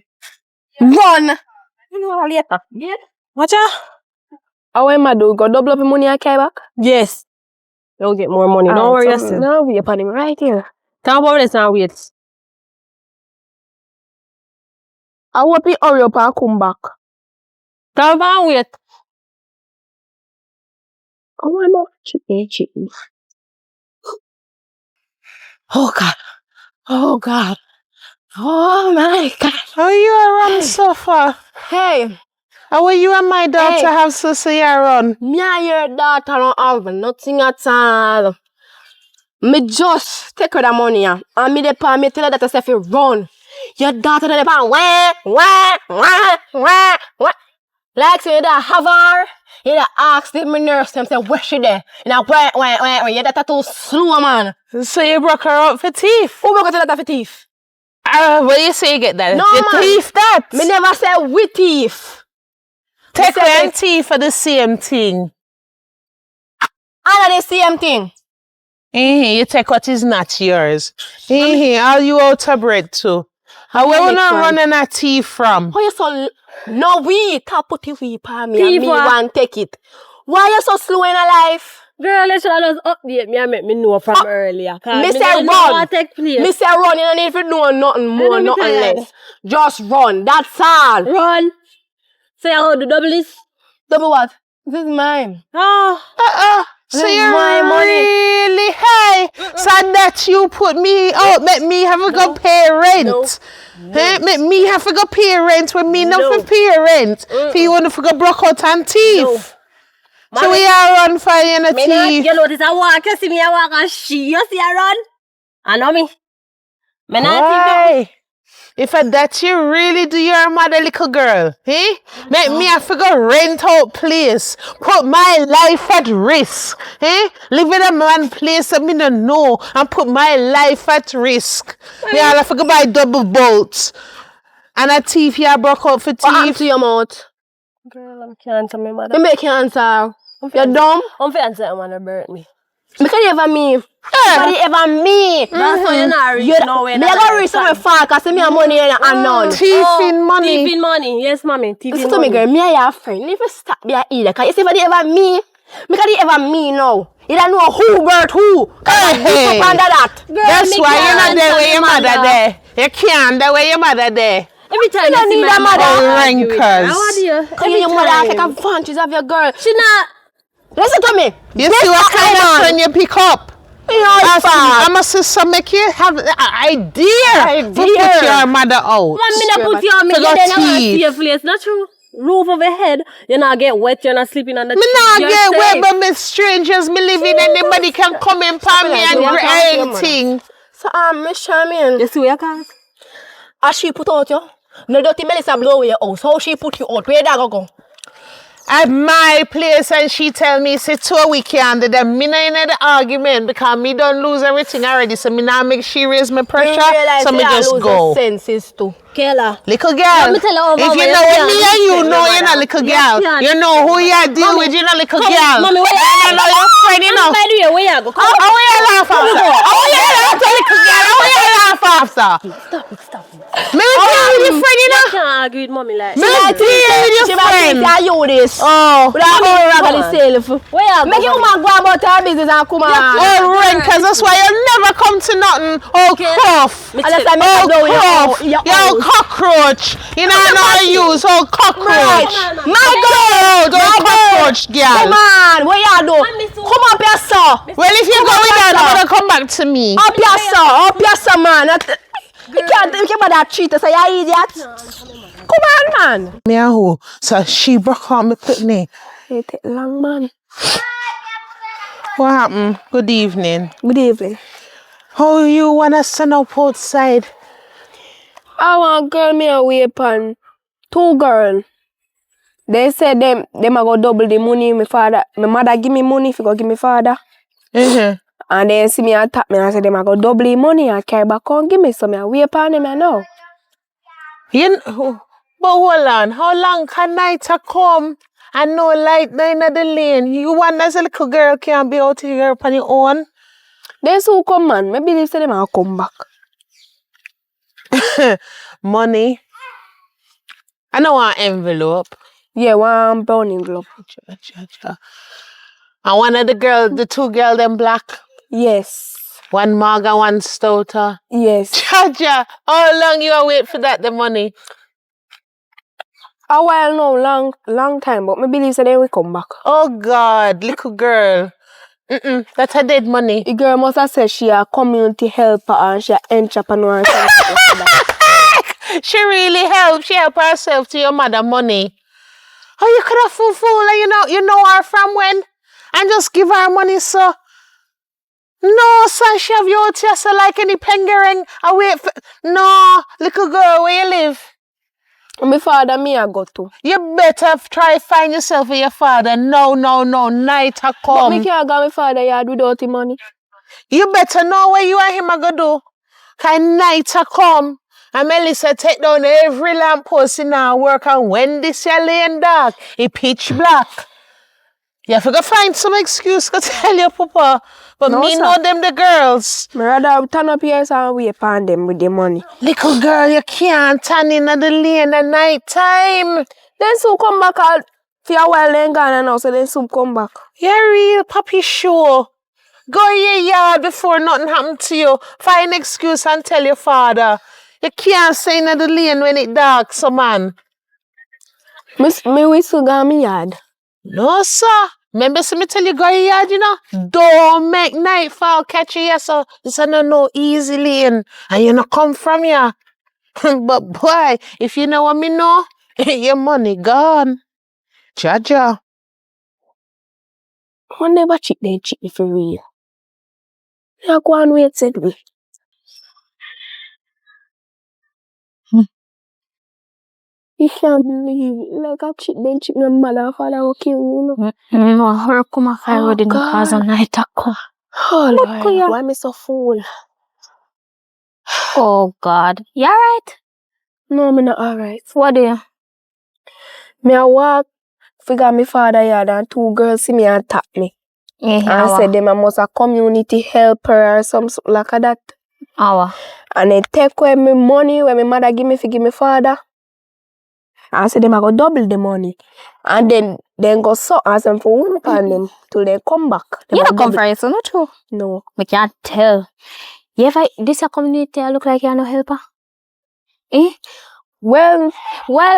Run! You know how later. Yeah? Watch out. How am I do? Go double up the money I carry back? Yes. You'll get more money. Don't worry yourself. No, we're upon him right here. Can't worry this and wait. I hope you hurry up and come back. Can't wait. Oh, I'm not chicken. Oh, God. Oh, God. Oh, my God. How you run so far? Hey. How are you and my daughter have so say you run? Me and your daughter don't have nothing at all. Me just take her the money and me dey pan me tell her that I say if you run. Your daughter dey pan wah. Like say you da have her, you da ask the nurse them say where she there. You know wah. Your daughter too slow, man. So you broke her out for teeth? Who broke her daughter for teeth? What do you say you get that? No, your man. Teeth that? Me never say with teeth. Take her teeth for the same thing. All the same thing. You take what is not yours. All you out of bread too. Where we not running a teeth from? Why you so... No, we can't put the weed on me and me want take it. Why you so slow in a life? Girl, you should have just update me and make me know from earlier. Me say run. Me say run. You don't need to know nothing more, nothing less. Just run. That's all. Run. Say how the double is. Double what? This is mine. So you're really high. So that you put me out, make me have to go pay rent. No. Make me have to go pay rent when me not for pay rent. For you want to go broke out and teeth. No. So we are run for you and the teeth. You know this I walk, you see me I walk and she, you see I run. I know me. Me not think if that you really do your mother little girl, make me have to go rent out place, put my life at risk, live in a man place that me don't know and put my life at risk. Me all have to go buy double bolts and a teeth you broke out for teeth. What happened to your mouth? Girl, I can't answer my mother. You make your answer. You're dumb? I'm for answer I want to burn me. Me can ever me. Nobody ever me. That's why you're not rich now. Me go reach somewhere far cause me have money and none. Thieving money. Thieving money. Yes, mommy. Thieving Listen to me, girl. Me and your friend. If you stop be a either. Cause you see if ever me. Me can ever me now. You don't know who birth who. Hey. Up under that. Girl, That's me why can't you're not there answer where your mother mother. there. You can't there where your mother there. Every time don't you see need my a mother. mother argue with her. Rankers. How are you? Cause your mother take advantage of your girl. She not. Listen to me. You see what kind of friend you pick up? I must say, make you have an idea to put your mother out. Man, me not put you on me. To You go then I want to thief. see your place. Not true. Roof over your head. You not get wet. You're not sleeping on the Me tree. not You're get safe. where but me strangers me living anybody can come in palm me and do anything. So Miss Charmaine. You see where you can? As she put out you. No dirty Melissa blow away your house. How she put you out? Where that go? At my place and she tell me say 2 weeks and them me not in the argument because me don't lose everything already. So me not make she raise my pressure. So me just go. Senses too. Kayla. Little girl, me tell her over if you where know you what can. me and you know, you're not You little can't. girl. You know who you deal with, you're not little girl. Mommy, where I know your friend, you know. By the way, where you go? Come How will you laugh after? How will you laugh after, little girl? How will you laugh after? Stop it. Me will deal with your friend, you You know. can't argue with mommy like Me will deal with your She might friend. think you this. Oh. With a whole rag of the self. where you go? Make your woman go about her business and come on. Oh, rankers, that's why you never come to nothing. Oh, cough. Unless I make Oh, her blow cough. your Yo, cockroach. You know how to use. Oh, cockroach. My girl. Don't cockroach, Come girl. on. What you do? Come up here, sir. Well, if you go with that, I'm gonna come back to me. Up here, sir. Up here, sir, man. You can't that cheat us, you idiot. Come on, man. Me and who? So she broke out my pitney. It take long, man. What happened? Good evening. Good evening. How you wanna stand up outside? I want girl me away upon 2 girls. They said them a go double the money my mother give me money if you go give me father. And then see me attack me and say them a go double the money and carry back on give me so me away upon them I know. But hold on, how long can night come and no light in the lane? You want as a little girl can't be out here on your own? They so come man, maybe they say them a come back. Money. I know an envelope. Yeah, one brown envelope. And one of the 2 girls them black. Yes. One mug and one stouter. Yes. Chaja, how long you wait for that, the money? A while now, long time, but maybe they say they will come back. Oh God, little girl. That's a dead money. The girl must have said she a community helper and she a entrepreneur. She really helped. She helped herself to your mother money. Oh, you could have fool and you know her from when? And just give her money, so. No, son, she have you out here, so like any pengering. I wait for. No, little girl, where you live? My father, me I go to. You better try find yourself with your father. No, night a But come. me can't go my father yard without the money. You better know what you and him are gonna do. Cause night a come. And Melissa take down every lamppost in our work, and when this year laying dark, it pitch black. You have to go find some excuse to tell your papa. But No, me sir. know them the girls. Me rather turn up here and wait upon them with the money. Little girl, you can't turn in at the lane at night time. Then soon come back out for a while then gone and now, so then soon come back. You're real puppy sure. Go in your yard before nothing happened to you. Find an excuse and tell your father. You can't stay in the lane when it's dark, so man. Me whistle go me yard. No, sir. Remember, so me tell you go in your yard, you know? Don't make nightfall catch you here, so this is no easy lane. And you not come from here. But boy, if you know what me know, your money gone. Jaja. I never cheat me for real. I go and wait, said we. You can't believe it. Like I cheat my mother and father will kill me, you know. No, her come a fire with the cause of night come. Oh, Lord. Why me so fool? Oh God. You alright? No, me not alright. What do you? Me I walk, figure my father yard and 2 girls see me and tap me. And said them must a community helper or something like that. And they take away my money when my mother give me father. And said them I go double the money. And then go so ask them for work on them till they come back. You don't come for it, so not true. No. We can't tell. This a community look like you're no helper? Well,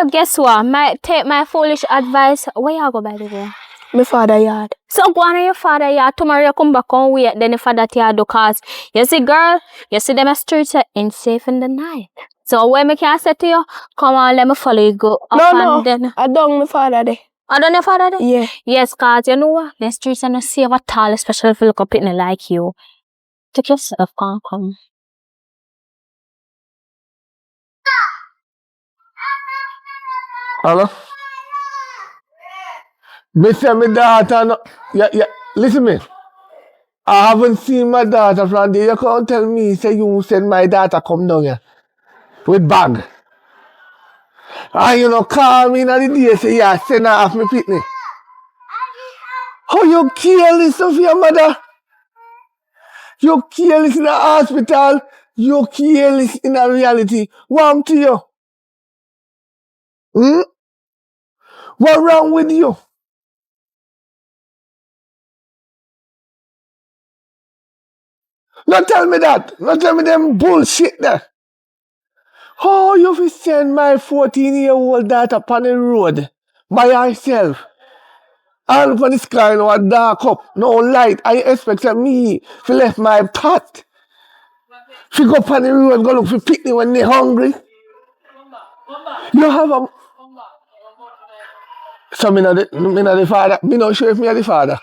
guess what? Take my foolish advice. Where you go, by the way? My father yard. So go on to your father yard. Tomorrow you come back on wait. Then the father yard cause you see, girl, you see them streets are unsafe in the night. So when me can say to you, come on, let me follow you go up No, then. I don't my father there. I don't your father there? Yeah. Yes, cause you know what? The streets are not safe at all, especially if you look up at me like you. Take yourself, come. Hello? Me say my daughter no, listen me. I haven't seen my daughter from there. You can't tell me say you send my daughter come down here with bag. And you know call me in the day say yeah send her off me pitney. How you careless of your mother? You careless in the hospital. You careless in the reality. What to you? What wrong with you? Not tell me that. Not tell me them bullshit there. How you fi send my 14-year-old daughter upon the road by herself? All up on the sky now a dark up, no light. I expect that me fi left my path. Fi go upon the road, go look for picnic when they hungry. You have a... So me not the father. Me not sure if me are the father.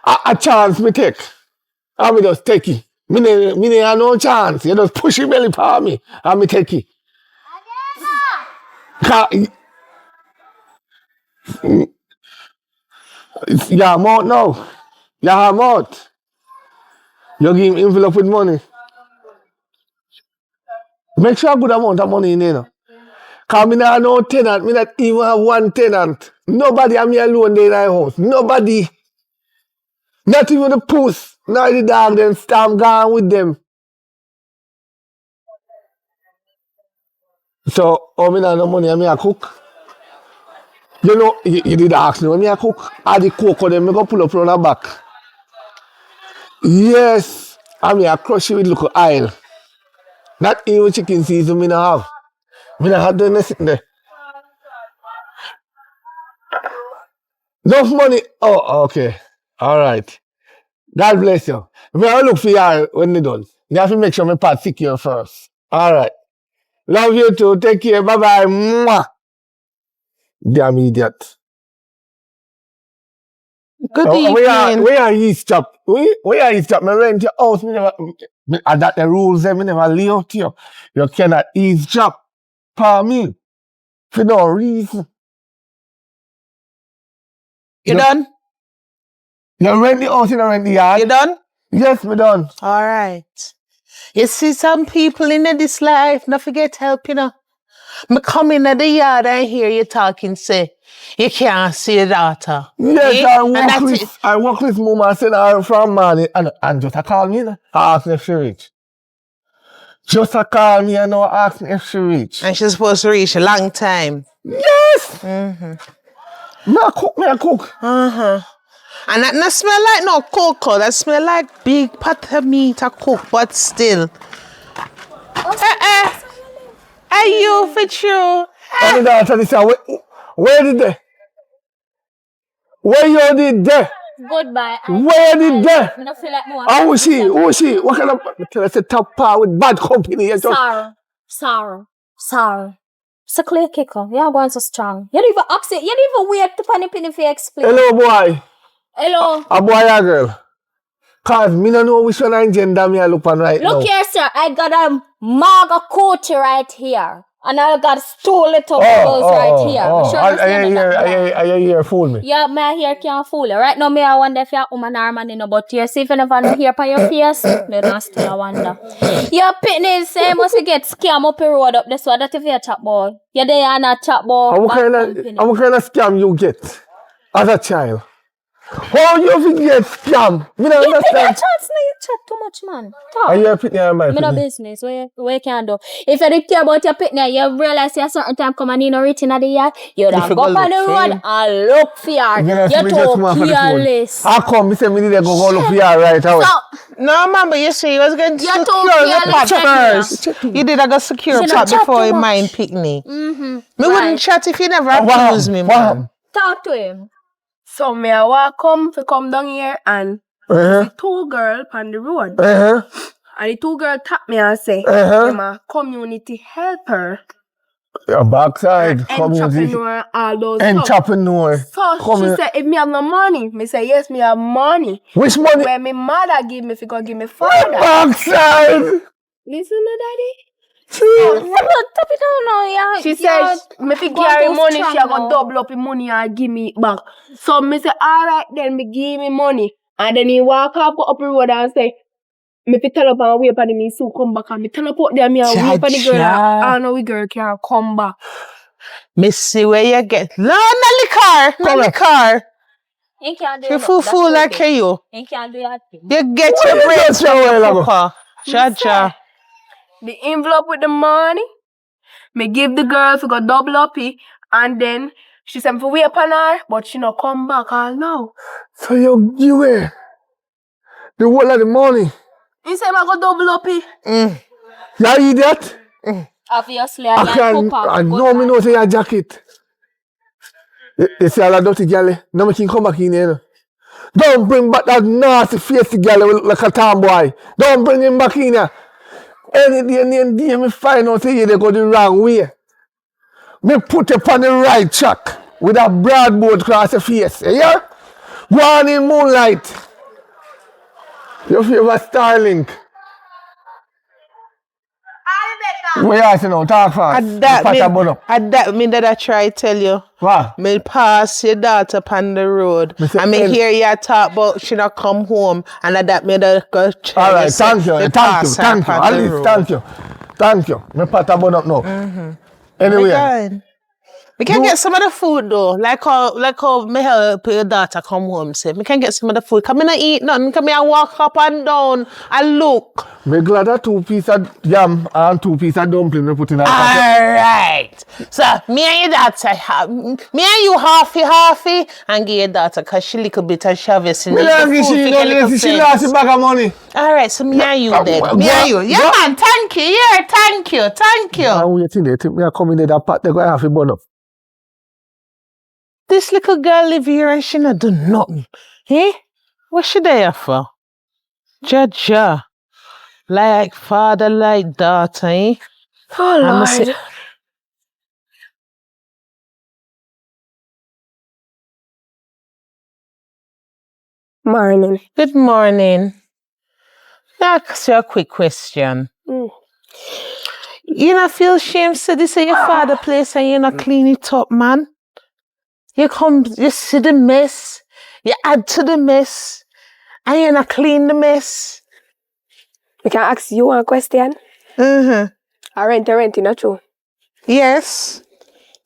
A chance me take. And me just take it. Me have no chance. You just push your belly for me and me take it. Your mouth now. Your mouth. You give him envelope with money. Make sure a good amount of money in there. Because me not have no tenant. Me not even have one tenant. Nobody have me alone there in the house. Nobody. Not even the puss. Not the dog them. I'm gone with them. So, oh, me not have no money and me a cook. You know, you did ask me when me a cook. I the cocoa them, me go pull up on the back. Yes. And me a crush it with little oil. Not even chicken season me not have. Me not have done sitting there. Enough money. Oh, okay. Alright. God bless you. Me I look for you when they done. You have to make sure my part secure first. Alright. Love you too. Take care. Bye bye. Mwah. Damn idiot. Good evening. Where are you stop? Where are you stop? Me rent your house. Me never. That the rules. Me never lay out you. You cannot eavesdrop. For me. For no reason. You done? You rent the house. You don't rent the yard. You done? Yes, me done. All right. You see some people in this life, not forget help, you know. Me come in the yard and hear you talking, say, you can't see your daughter. Yes, I work with mama and send her from money and just a call me, ask me if she reach. Just a call me and ask me if she reach. And she's supposed to reach a long time. Yes! Mm-hmm. Me a cook. Uh-huh. And that not smell like no cocoa. That smell like big pot of meat to cook, but still. Are you for true? And the daughter this where did they? Where you did there? Goodbye. Where did they? I don't feel like more. Who is she? Who is she? What kind of... Tell us a top par with bad company. Sorry. It's a clear kicker. You're going so strong. You don't even upset. You don't even wait to panic if you explain. Hello, boy. Hello. A boy or girl? Cause me don't know which one I gender me I look on right now. Look here, sir. I got a maga coat right here. And I got a stool it up right here. I hear fool me. Yeah, my hair can't fool you. Right now, me I wonder if you're a woman or man, you know, but you see if you never know hair on your face, then I still wonder. Your pitney say must get scam up the road up this way. That if you're a chat boy. You're there and a chat boy. What kind of scam you get as a child? How you get scam? Me don't You pick your understand. chance, no, you chat too much, man. Talk. Are you a pitney or my Me no pitney? business. Where you can do? If you don't care about your pitney, you realize a certain time come and you no reach in the yard, you don't go on the road and look for her. You too careless. How come me say me need to go look for you right away? No, man, but you see, you was going to You're secure too the pot careless, first. You did a secure She pot don't chat before too you much. mind picnic. Mm-hmm. Me wouldn't chat if you never Wow, accuse me, wow. man. Talk to him. So me I walk come down here and see two girls on the road. And the two girls tap me and say, I'm a community helper. Your backside, community. Entrepreneur, all those stuff. Entrepreneur. So she said, if me have no money, me say, yes, me have money. Which money? When me mother give me, if you go give me father. Backside. Listen to daddy. Tap it down now, yeah. She said, me fi give her money, she a go double up the money and give me back. So me say, alright then, me give me money. And then he walk up the road and say, me fi turn up and wait for me soon come back. And me turn up out there, me and wait for the girl. I know we girl can come back. Me see where you get. No, not the car. Not the car. He can't do You it. fool like you. He can't do that. You get your brains from your papa. Cha-cha. The envelope with the money, me give the girl to go double up it, and then she said for wait upon her, but she not come back all now. So you give her the whole of the money. He said I go double up it. You idiot? Obviously, I know me know say your jacket. You see all that dirty girl, no me can come back in here. Don't bring back that nasty face girl who look like a tomboy. Don't bring him back in here. Any day me find out say they go the wrong way. Me put you on the right track with a broadboard across your face. You hear? Go on in moonlight. Your favorite Starlink. Where you now? Talk fast. At that me that I try tell you. What? Me pass your daughter on the road. And me hear you talk about she not come home. And at that me that go tell all right, thank you. Alice, thank you. Me pat a bun up now. Anyway. We can get some of the food though. Like how me help your daughter come home. Say, me can get some of the food. Come in and eat nothing. Come here and walk up and down and look. Me glad that 2 pieces of yam and 2 pieces of dumpling we put in our pocket. Alright. So me and your daughter me and you halfy and give your daughter because she little bit of Chavez in me she lost a bag of money. Alright, so me and you then. Me and you. Yeah man, thank you. Yeah, thank you. And waiting there, think me a come in there that pot they go have a bun up. This little girl live here and she not do nothing. Eh? What she there for? Jaja. Like father, like daughter, eh? Oh Lord. Morning. Good morning. I'll ask you a quick question. You not feel shame say this is your father's place and you not clean it up, man? You come, you see the mess, you add to the mess, and you not clean the mess. We can ask you one question. I rent, not true? Yes.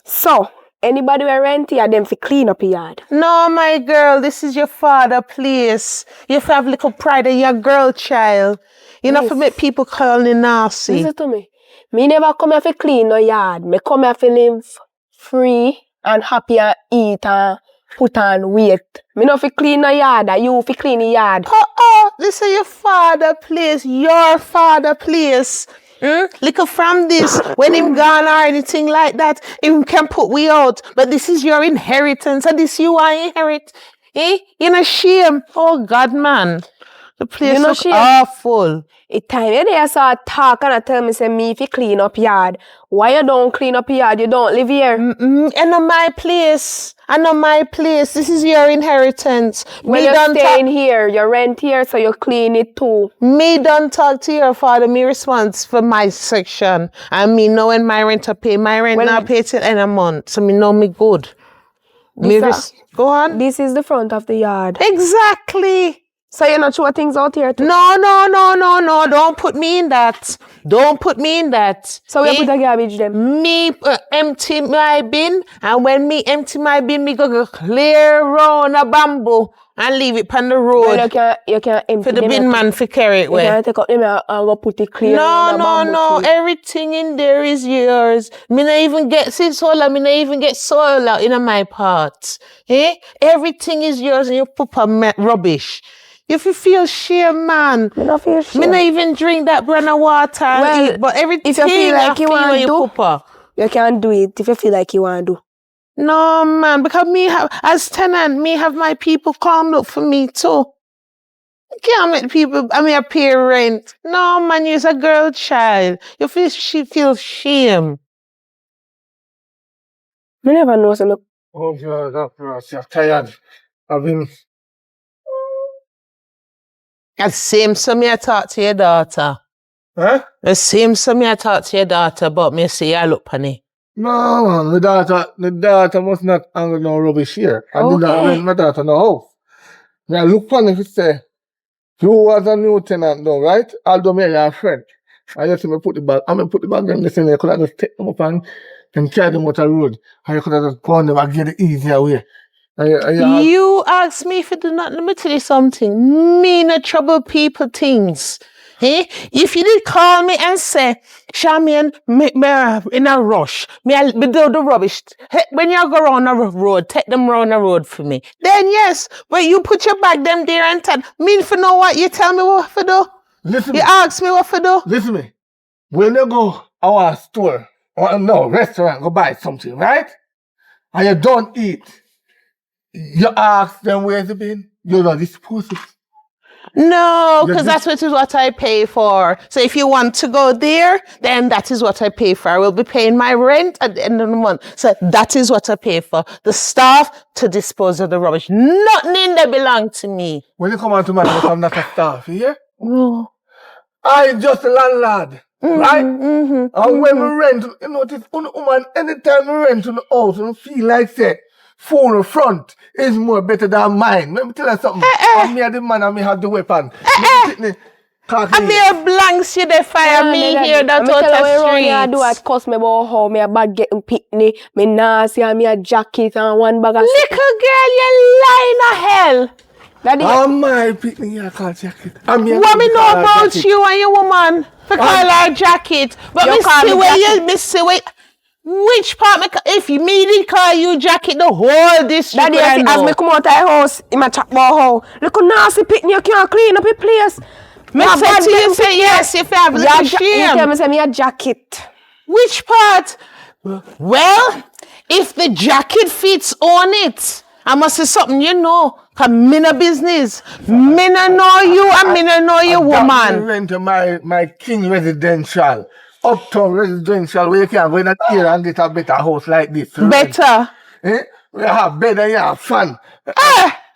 So, anybody who rent here, them fi clean up your yard? No, my girl, this is your father's place. You have to have little pride in your girl child. You not to make people call you nasty. Listen to me. Me never come here fi clean no yard. Me come here fi live free and happy and eat and put on weight. Me no fi clean no yard, you fi clean the yard. This is your father's place. Your father's place. Look from this, when him gone or anything like that, him can put we out. But this is your inheritance, and this you are inherit. Eh? You know shame. Oh God, man. The place is awful. It time you there so talk and I tell me say me if you clean up yard. Why you don't clean up yard? You don't live here. And on my place. And on my place. This is your inheritance. When you're staying here, you rent here, so you clean it too. Me don't talk to your father. Me response for my section. And me know when my rent to pay. My rent not pay till end of month. So me know me good. Go on. This is the front of the yard. Exactly. So you're not sure things out here too? No. Don't put me in that. Don't put me in that. So we put the garbage then? Me empty my bin. And when me empty my bin, me go clear round a bamboo. and leave it on the road. Well, you can't empty for the bin man to carry it You can't take up them and go put it clean. No. Everything in there is yours. Me not even get solar in my part. Eh? Everything is yours and you put rubbish. If you feel shame, man. Me not feel shame. Me not even drink that brand of water and eat, but everything if you feel like you want to do, papa. You can do it if you feel like you want to do. No, man, because as tenant, me have my people come look for me too. You can't make people, I pay rent. No, man, you're a girl child. She feels shame. Me never know some. Oh, God, I'm tired. I've been... The same so me I talk to your daughter. Huh? The same so me I talk to your daughter, but me say I look on it. No, man, the daughter must not hang no rubbish here. I did not rent my daughter no house. Me I look on if it say, you was a new tenant though, right? Although me are a friend. I just put the bag, put the bag in the same way. I could have just take them up and carry them out the road. I could have just gone them and get the easier way. You asked me if you do not, let me tell you something. Me no trouble people things. Eh? If you did call me and say, Charmaine, me in a rush, me do the rubbish. Hey, when you go around the road, take them round the road for me. Then yes, when you put your bag them there and tell me if you know what, you tell me what to do. Listen you ask me what to do. Listen me. When you go our store, or no, restaurant, go buy something, right? And you don't eat. You ask them where's it been? You're not disposed to. No, because that's what I pay for. So if you want to go there, then that is what I pay for. I will be paying my rent at the end of the month. So that is what I pay for. The staff to dispose of the rubbish. Nothing in there belong to me. When you come out to my house, I'm not a staff, you hear? No. I'm just a landlord, right? And when we rent, you notice, woman, anytime we rent on the house, you feel like say, phone front is more better than mine. Let me tell you something. I'm the man and me have the weapon. I'm here blanks you the fire me here that out the street. I do at cost me about how me a bag getting pitney, me nasty and me a jacket and one bag of little girl, you lying a hell. Daddy, my pitney, I call jacket. What me know about jacket. You and your woman? For call her jacket. But me see where which part if you me did call you jacket the whole district. Daddy, as me come out of the house, in my chat about how look nasty pitney, you can't clean up your place. Me say to you say yes if you have little shame. You tell me say me a jacket. Which part? Well, if the jacket fits on it, I must say something you know. Cause me no business. Me no know you and me no know your woman. I rent my king residential. Uptown residential where you can go in a here and get a better house like this. Better? Eh? We have bed and you have fun.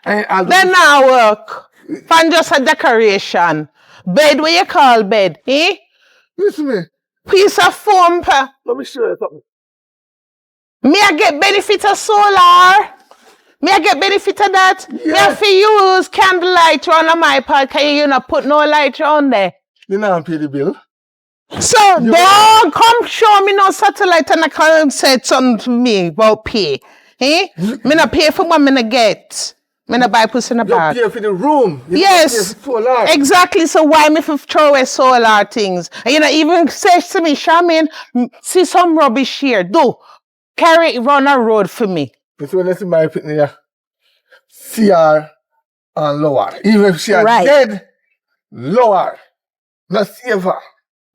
Then now work. Fan just a decoration. Bed where you call bed, eh? Listen me. Piece of foam. Let me show you something. Me I get benefit of solar. Me I get benefit of that. Yes. Me have to use candlelight on my part. Can you not put no light on there? You not pay the bill. So don't come show me no satellite and I can't say something to me about pay. Eh? Me not pay for what me not get. Me not buy pussy in the bag. You pay for the room. Yes. Exactly. So why me throw away solar things? And you know, even say to me, Charmaine, see some rubbish here. Do. Carry it round a road for me. This one is my opinion. CR and lower. Even if she are dead, lower. Not save her.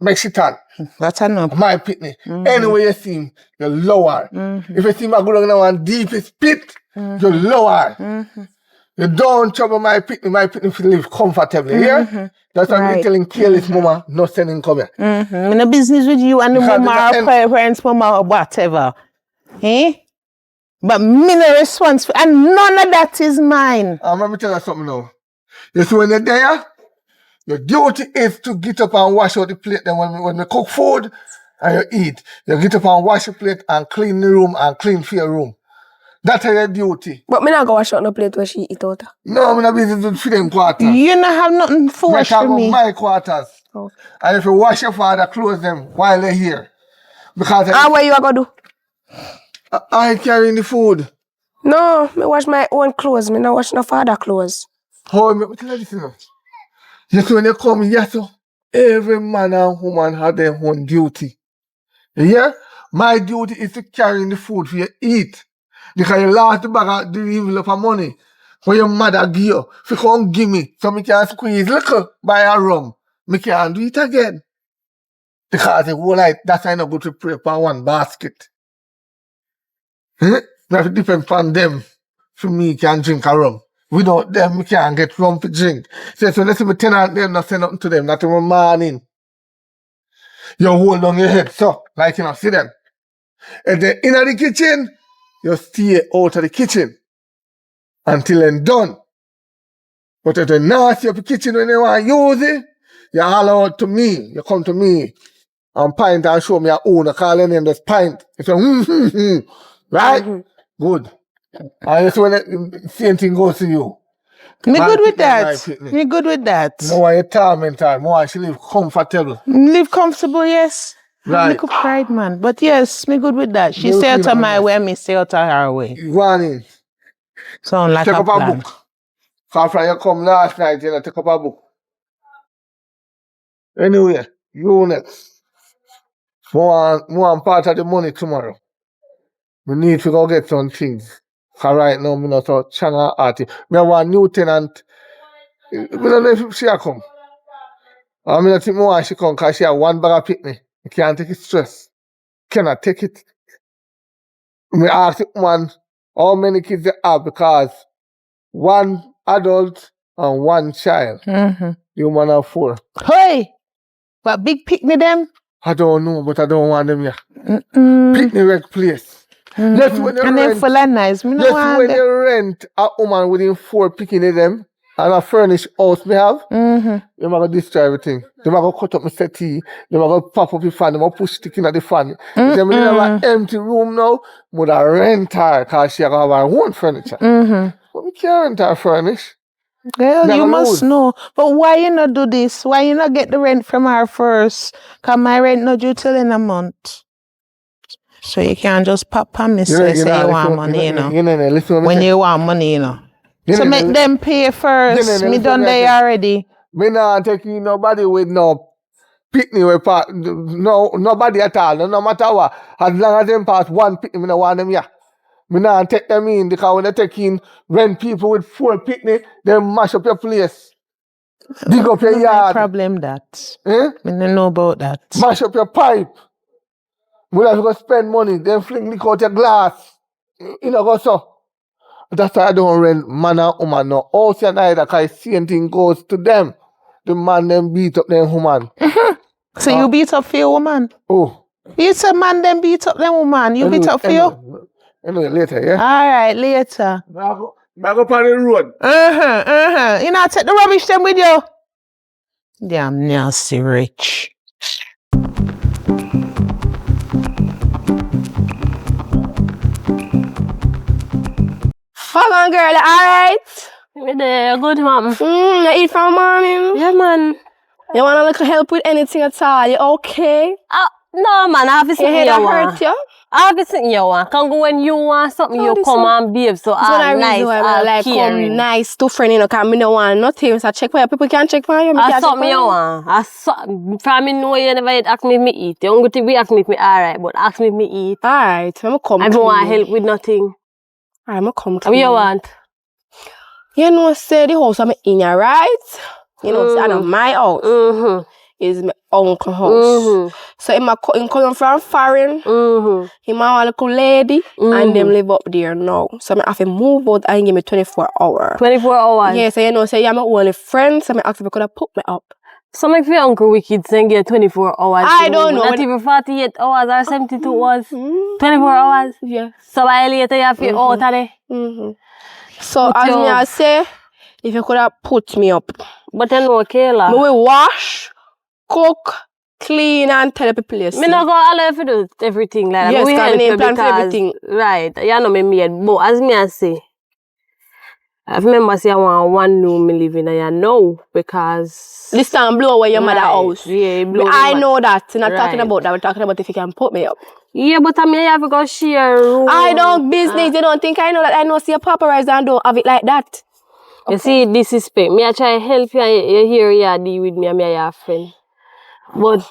Mexican. That's enough. My pitney. Anyway you see him, you lower. If you see him I go down now and deep is pit, you lower. You don't trouble my pitney to live comfortably, yeah? That's why I'm telling careless mama, not sending come here. I'm in business with you and the mama or parents, mama or whatever. Eh? But me no responsible and none of that is mine. Let me tell you something now. You see when you're there, your duty is to get up and wash out the plate. Then when we cook food and you eat, you get up and wash the plate and clean the room and clean for your room. That's your duty. But me not go wash out no plate where she eat out. No, I'm not busy to feed them quarters. You not have nothing for wash for me. My quarters. Okay. And if you wash your father, close them while they're here. Because what you are going to do? I carrying the food. No, me wash my own clothes. Me not wash no father clothes. How me tell you this, you know? Just when you come here, so every man and woman have their own duty. Yeah? My duty is to carry the food for you eat. Because you lost the bag of the envelope of money when your mother give you. If you come give me, so me can squeeze little by a rum. Me can't do it again. Because the whole life, that's why I not go to pray for one basket. We have to depend on them. For me, can drink a rum. Without them, we can't get rum to drink. So let's say my tenant them not say nothing to them, not even morning. You hold on your head, so, like you know, see them. And then in the kitchen, you stay out of the kitchen until they're done. But if they're nasty up the kitchen when they want to use it, you all out to me. You come to me and pint and show me your own. I call your name, just pint. You say, right? Good. And that's when the same thing goes to you. Me good with that. Me good with that. More you torment her, more she live comfortable. Live comfortable, yes. Right. Me could pride, man. But yes, me good with that. She stay out of my way, me stay out of her way. You go on in. Sound like Take a up plan. a book. After you come last night, you know, take up a book. Anyway, you next. More part of the money tomorrow. We need to go get some things. Because right now, I'm not so channel artist. I want new tenant. I don't know if she'll come. I don't think more she come because she have one bag of picnic. I can't take it stress. Cannot take it. I ask the woman how many kids they have because one adult and one child. The woman have 4. Hey! But big picnic them? I don't know, but I don't want them here. Picnic wreck place. Yes, when you and rent, then full and nice. Me no yes, want when them. you rent a woman within 4 picnic them and a furnished house me have, they might destroy everything. They might cut up my settee, they might pop up the fan, they might push stick in at the fan. If they have an empty room now, would I rent her because she have her own furniture. But we can't rent her furnished. Well, Never you must lose. know. But why you not do this? Why you not get the rent from her first? Because my rent not due till in a month. So you can't just pop on me say you want money, you know. When you want money, you know. So make them pay first. Me done there already. Me not taking nobody with no picnic with part. No, nobody at all. No matter what. As long as them pass one picnic, me not want them here. Me not take them in because when they take in rent people with 4 picnic, they mash up your place. Dig up your yard. No problem that. Eh? Me don't know about that. Mash up your pipe. We have to go spend money, then fling lick out your glass. You know, go so. That's why I don't rent man and woman no house and either because same thing goes to them. The man them beat up them woman. So you beat up for your woman? Oh. You say man them beat up them woman. You beat up for you? Anyway, later, yeah? Alright, later. I go on the road. You not take the rubbish them with you? Damn nasty rich. Hold on, girl. Alright. Me there, good mom. You eat from morning? Yeah, man. You want a little help with anything at all? You okay? No, man, I have to Your head hurt you? I have to sit in your one. Can go when you want something, you come and behave. So I'm nice, like caring. come nice to friend, you know, because I don't want nothing. So check for you. People can check for you. I something you want. From me know you never ask me if me eat. You don't go to be ask me if me alright, but ask me if me eat. Alright, I'm come. I don't want help with nothing. I'm come. What you want? You know, say the house I'm in, right? You know, say, I know my house. Is my uncle house. So he come from foreign. He want a little lady and them live up there now. So I have to move out and give me 24 hours. 24 hours? Yeah, so you know, say I'm my only friend, so I ask if I could have put me up. So make your uncle wicked and get 24 hours. I don't know. Not even 48 hours or 72 hours. 24 hours? Yeah. So by later you have to out of there. So Put as your- me I say, if you could have put me up. But you know, Kayla. Me will wash, cook, clean and tell the place. Me not go allow you to do everything like that. Yes, We can help name you plan for because- everything. Right. You know me maid. But as me I say, I remember say I want one room me living in, and know because This time blow away your mother house. Yeah, blow I the know that. We're not talking Right. about that. We're talking about if you can put me up. Yeah, but I mean, I have to go share room. I don't business. You don't think I know that I know see a paparazzi and don't have it like that. You see, disrespect. Me, I try to help you and you hear you deal with me and me your friend. But,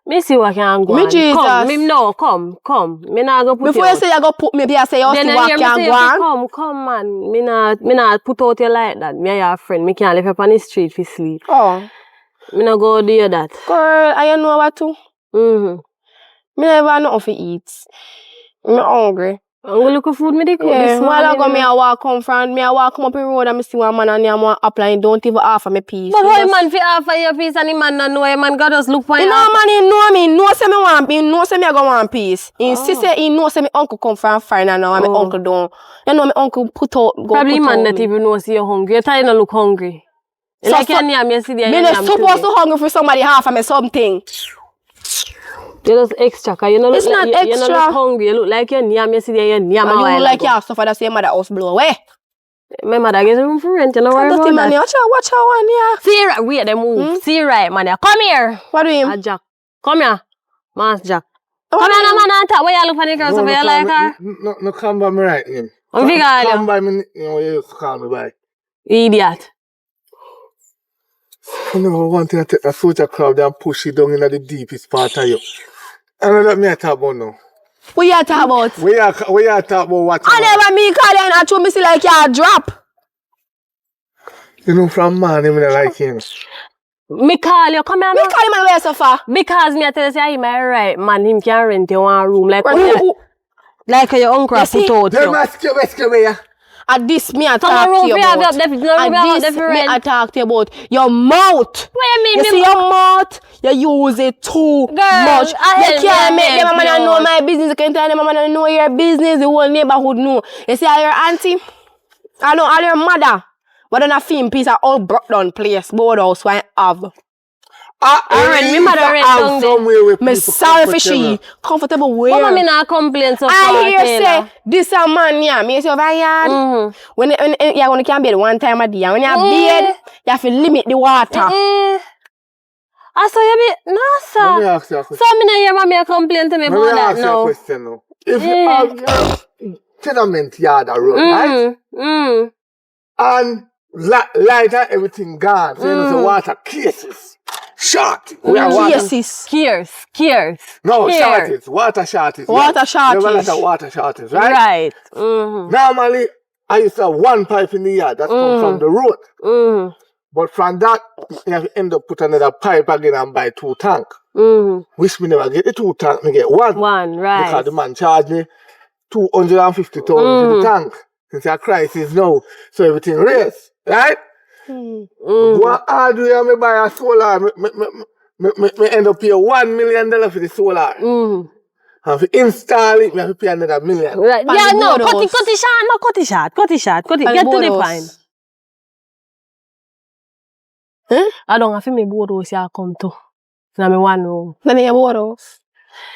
me see what can go Me on. Jesus. Come, me no, come. Me not go put Before you say you go put me, I say you see what can go on. Come, man. Me not put out you like that. Me and your friend. Me can't live up on the street for sleep. Oh. Me not go do that. Girl, I know what to. Me never know if to eat. Me hungry. I'm going to look for food me cook Yeah, this morning. while I go, me I walk come from, me I walk come up the road and me see one man and him want apply, don't even offer me peace. But how man fi offer your peace and the man not know, man God just look for you. You know man, he know me, know say me want, he know say me I go want peace. He say he know say me uncle come from foreigner now and me uncle don't. You know me uncle put out, go probably put man out that me. even know say you're hungry. You're trying to look hungry. So, Like your name, you see there. Me not supposed to hungry for somebody half of me something. You just extra, cause you know It's look not like, you know extra. look hungry. You look like your name, you see there, your name. And you look like you have suffered, that's your mother house blow away. My mother gets room for rent, you know worry about Man, that. watch out one here. See right, wait, they move. See right, man. Come here. What do you mean? Jack. Come here. Mass Jack. Come here, no man, and talk. Where you look for the girls over here like her? No, come by me right name. I'm figure Come by me, you know, you used to call me by. Idiot. You know, one thing I take a soldier crowd and push it down in the deepest part of you. I know that me I talk about now. What you talk about? We are talk about what? I never me call you and I told me see like you drop. You know, from man, I like him. Me call you, come here. Me call him and where so far? Because me I tell you, say, I'm right, man, him can rent you one room. Like your uncle You see? put out They you. must give me. At this me I Come talk on, to you room, about. At this Me I talk to you about your mouth. What you mean? You see your mouth, you use it too much. You can't make them man know my business. You can't tell them man know your business. The whole neighborhood know. You see all your auntie, I know all your mother. But then a film piece of all broke down place, board house, why have. Me mother rent down there. Me sorry for she. Comfortable where? Mama, me not complain so far, I hear Taylor. say, this a man, yeah, me say over yard. When you can bed one time a day, and when you bed, you have to limit the water. I saw you be, no sir. Let me ask you a question. So me not hear mommy complain to me about that now. Let me ask you a question now. If you have your tenement yard around, right? And light and everything gone, so you know the water cases. Short. We are water. Cares. No, Here. shortage. Water shortage. Water shortage. We have a lot of water shortage, right? Right. Normally, I used to have one pipe in the yard that comes from the road. But from that, you have to end up put another pipe again and buy 2 tanks. Which me never get the 2 tanks, me get one. One, right. Because the man charged me 250,000 for the tank. It's a crisis now, so everything raised, right? What I do here, me buy a solar, me end up pay $1 million for the solar. And to install it, me have to pay another $1 million. Right. Yeah, no, cut it short. Get to the point. I don't have to make board house here come to. So I'm one room. Then you board house.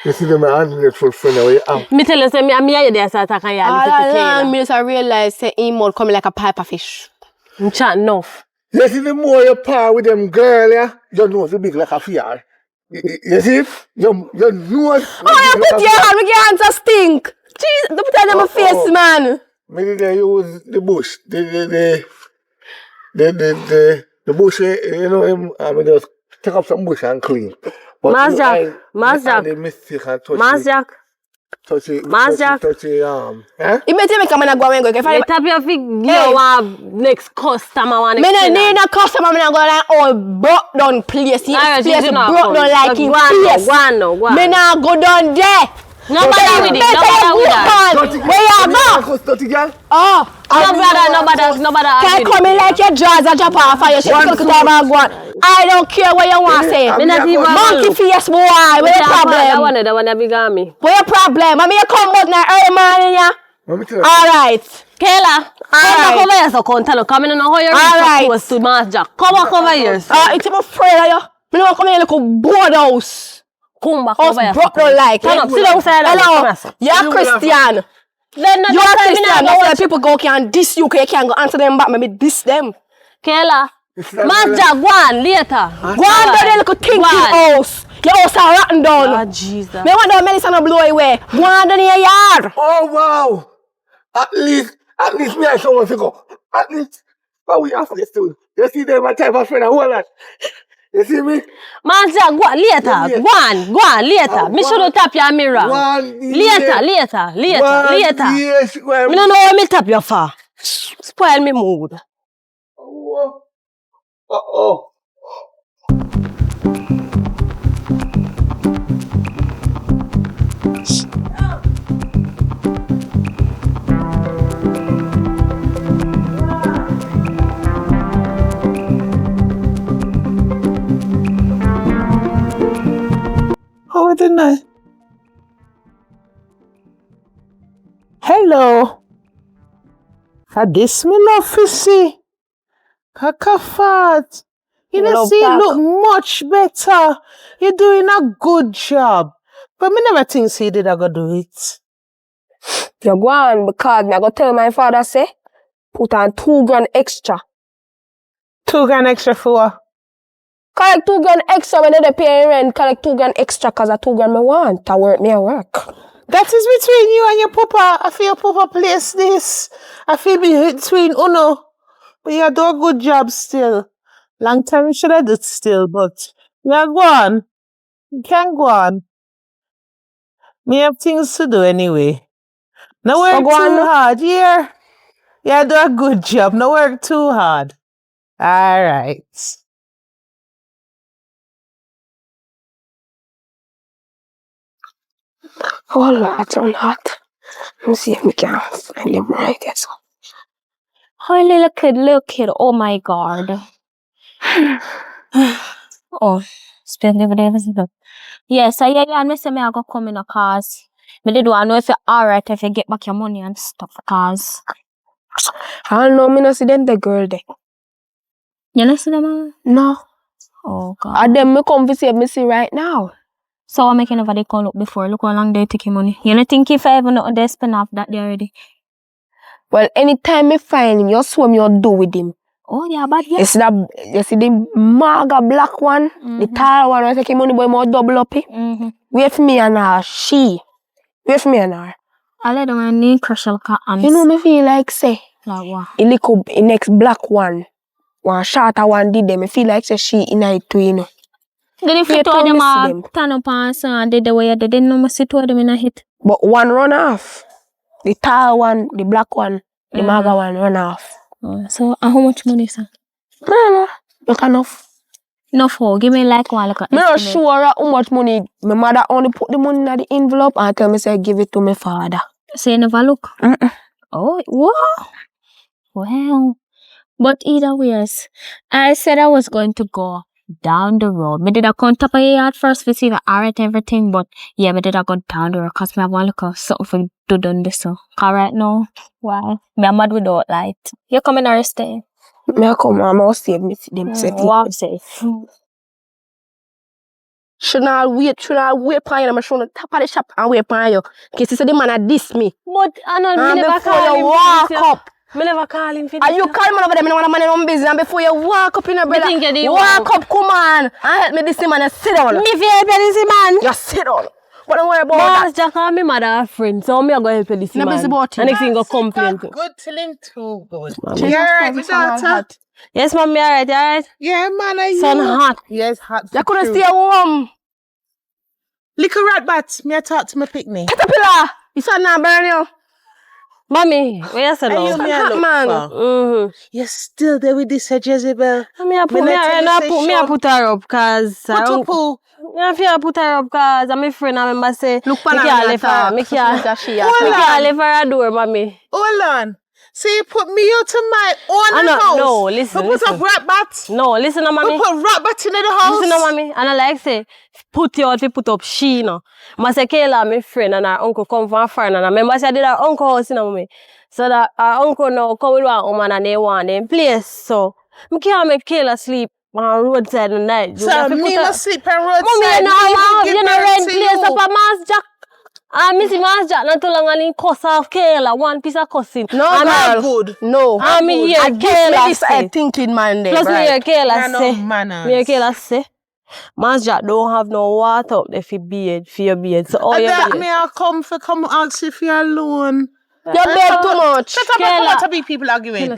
You see them ungrateful friend away. Me tell you, say me here there so attack and All along, me just realize say him mouth coming like a pipe of fish. I'm chat enough. You see the more you par with them girl, yeah, your nose will big like a fear. You see it? Your nose. Oh, you put your hand, make your hands a stink. Jeez, don't put that on my face, man. Me did they use the bush, the bush, you know, I just take up some bush and clean. Mass Jack. Touch it. Eh? You better make a man go and go. If I tap your feet, you next customer. Me no need a customer. Me no go like all broke down place. Yes, place broke down like in place. Me no go down there. Nobody with it. Where you go? Oh, nobody. Can't come in like your jaws and drop off of your shit. I don't care what you want to say. Monkey face boy. What's your problem? That one big on me. What's your problem? I mean, you come out now early morning, yeah? Alright. Kayla, come over here so come in and how you're supposed to Mass Jack. Come over here. It's my friend of you. Me don't come here like a board house. Come back over here. Broke down like. Turn up, sit down side. Hello. You're Christian. You are Christian. That's why people go can diss you because you can't go answer them back. Maybe diss them. Kayla, Master, go on later. Go on to the little thinking house. Your house are rotten down. Oh, Jesus. Me want Melissa not blow away. Go on to your yard. Oh, wow. At least me and someone to go. At least, but we have this too. You see them, my type of friend, a whole lot. You see me? Master, go on later. Go on later. Me should tap your mirror. Later. Yes, well, Me don't know how me tap your for. Spoil me mood. Uh-oh. How didn't I? Hello. This me no fissy. Kakafat. You know, see, you look much better. You're doing a good job. But me never think he did I go do it. You go on because me I go tell my father say, put on 2 grand extra. 2 grand extra for what? Collect 2 grand extra when they pay rent. Collect 2 grand extra because of 2 grand me want. To work me a work. That is between you and your papa. I feel your papa place this. I feel between Uno. But you do a good job still. Long time you should have done still, but yeah, go on. You can go on. Me have things to do anyway. No work too hard, yeah. Yeah, do a good job. No work too hard. Alright. Oh Lord, it's hot. Let me see if we can find him right there. Oh, little kid. Oh my God. Oh, spend every day visit. Yes, I and me say me I go come in a cause. Me did want to know if you're alright if you get back your money and stuff cause. I don't know, me no see them the girl there. You not see them man? No. Oh God. And them me come visit me see right now. So I'm making over they call up before. Look how long they take your money. You don't think if I ever know they spend off that they already? Well, anytime me find him, you swim you do with him. Oh yeah, but yeah. You see the maga black one, the tall one, I take him money boy more double up. Wait for me and her, wait for me and her. I let them and need crush your cat and you know me feel like say. Like what? The next black one shorter one did them. I feel like say she in it too, you know. Then if you told them turn up and did the way they didn't know me see two of them in a hit. But one run off. The tall one, the black one, the maga one run off. So how much money, sir? No. Look enough. Enough for give me like one look at I'm not sure how much money. My mother only put the money in the envelope and tell me say give it to my father. So you never look? Oh, what? Well. But either ways, I said I was going to go down the road. Me did I come top of your yard first to see if I alright everything, but yeah, me did I go down the road because me have one look of something for to done this so. Cause right now, why? Me am mad without light. You coming or stay? Me I come and I'll save me them settle. Walk safe. Should I wait for you? I'm showing the top of the shop and wait for you. Because you say the man a diss me. But I know me never before call you him walk up. Me never call him for Are you calm over there? Me don't want a man in my business. And before you walk up in a brother, you walk up, come on. And help me this man and sit down. Me help this man. Just sit down. But don't worry about that. Jack and me mother are friends, so me a go help this man. About and next thing go complain to. Good till him too good. You alright, my daughter? Yes, mommy, alright, alright? Yeah, man, are you? Sun hot. Yes, hot. You couldn't stay warm. Little rat bat, me I talk to my picnic. Caterpillar, you saw now burn you. Mommy, where you say now? Man. You're still there with this Jezebel. Me I put her up cause I feel put her up cause I'm a friend and remember say look me can't leave her a door, mommy. Hold on. So you put me out to my own house? No, listen. You put a rat bat? No, listen to mommy. You put rat bat in the house? Listen to mommy. And I like say, put you out to put up she, no. I say, Kayla, my friend, and her uncle come from a foreign. And I remember say I did her uncle house, you know, mommy. So that her uncle now come with one woman and they want them place. So, I can't make Kayla sleep on roadside at night. So, me must sleep on roadside? Mommy, you know rent place up a Mass Jack. And Missy Mass Jack not too long and he cuss off Kayla. One piece of cussing. No, and girl. Good. No. And me hear I give me Kayla this say. thinking man there, Plus me hear right? Kayla say. Manners. Me hear Kayla say. Mass Jack don't have no water up there for your beard. So all your that beard. me I come ask if you're alone. You beg too much. Shut up about what be people arguing.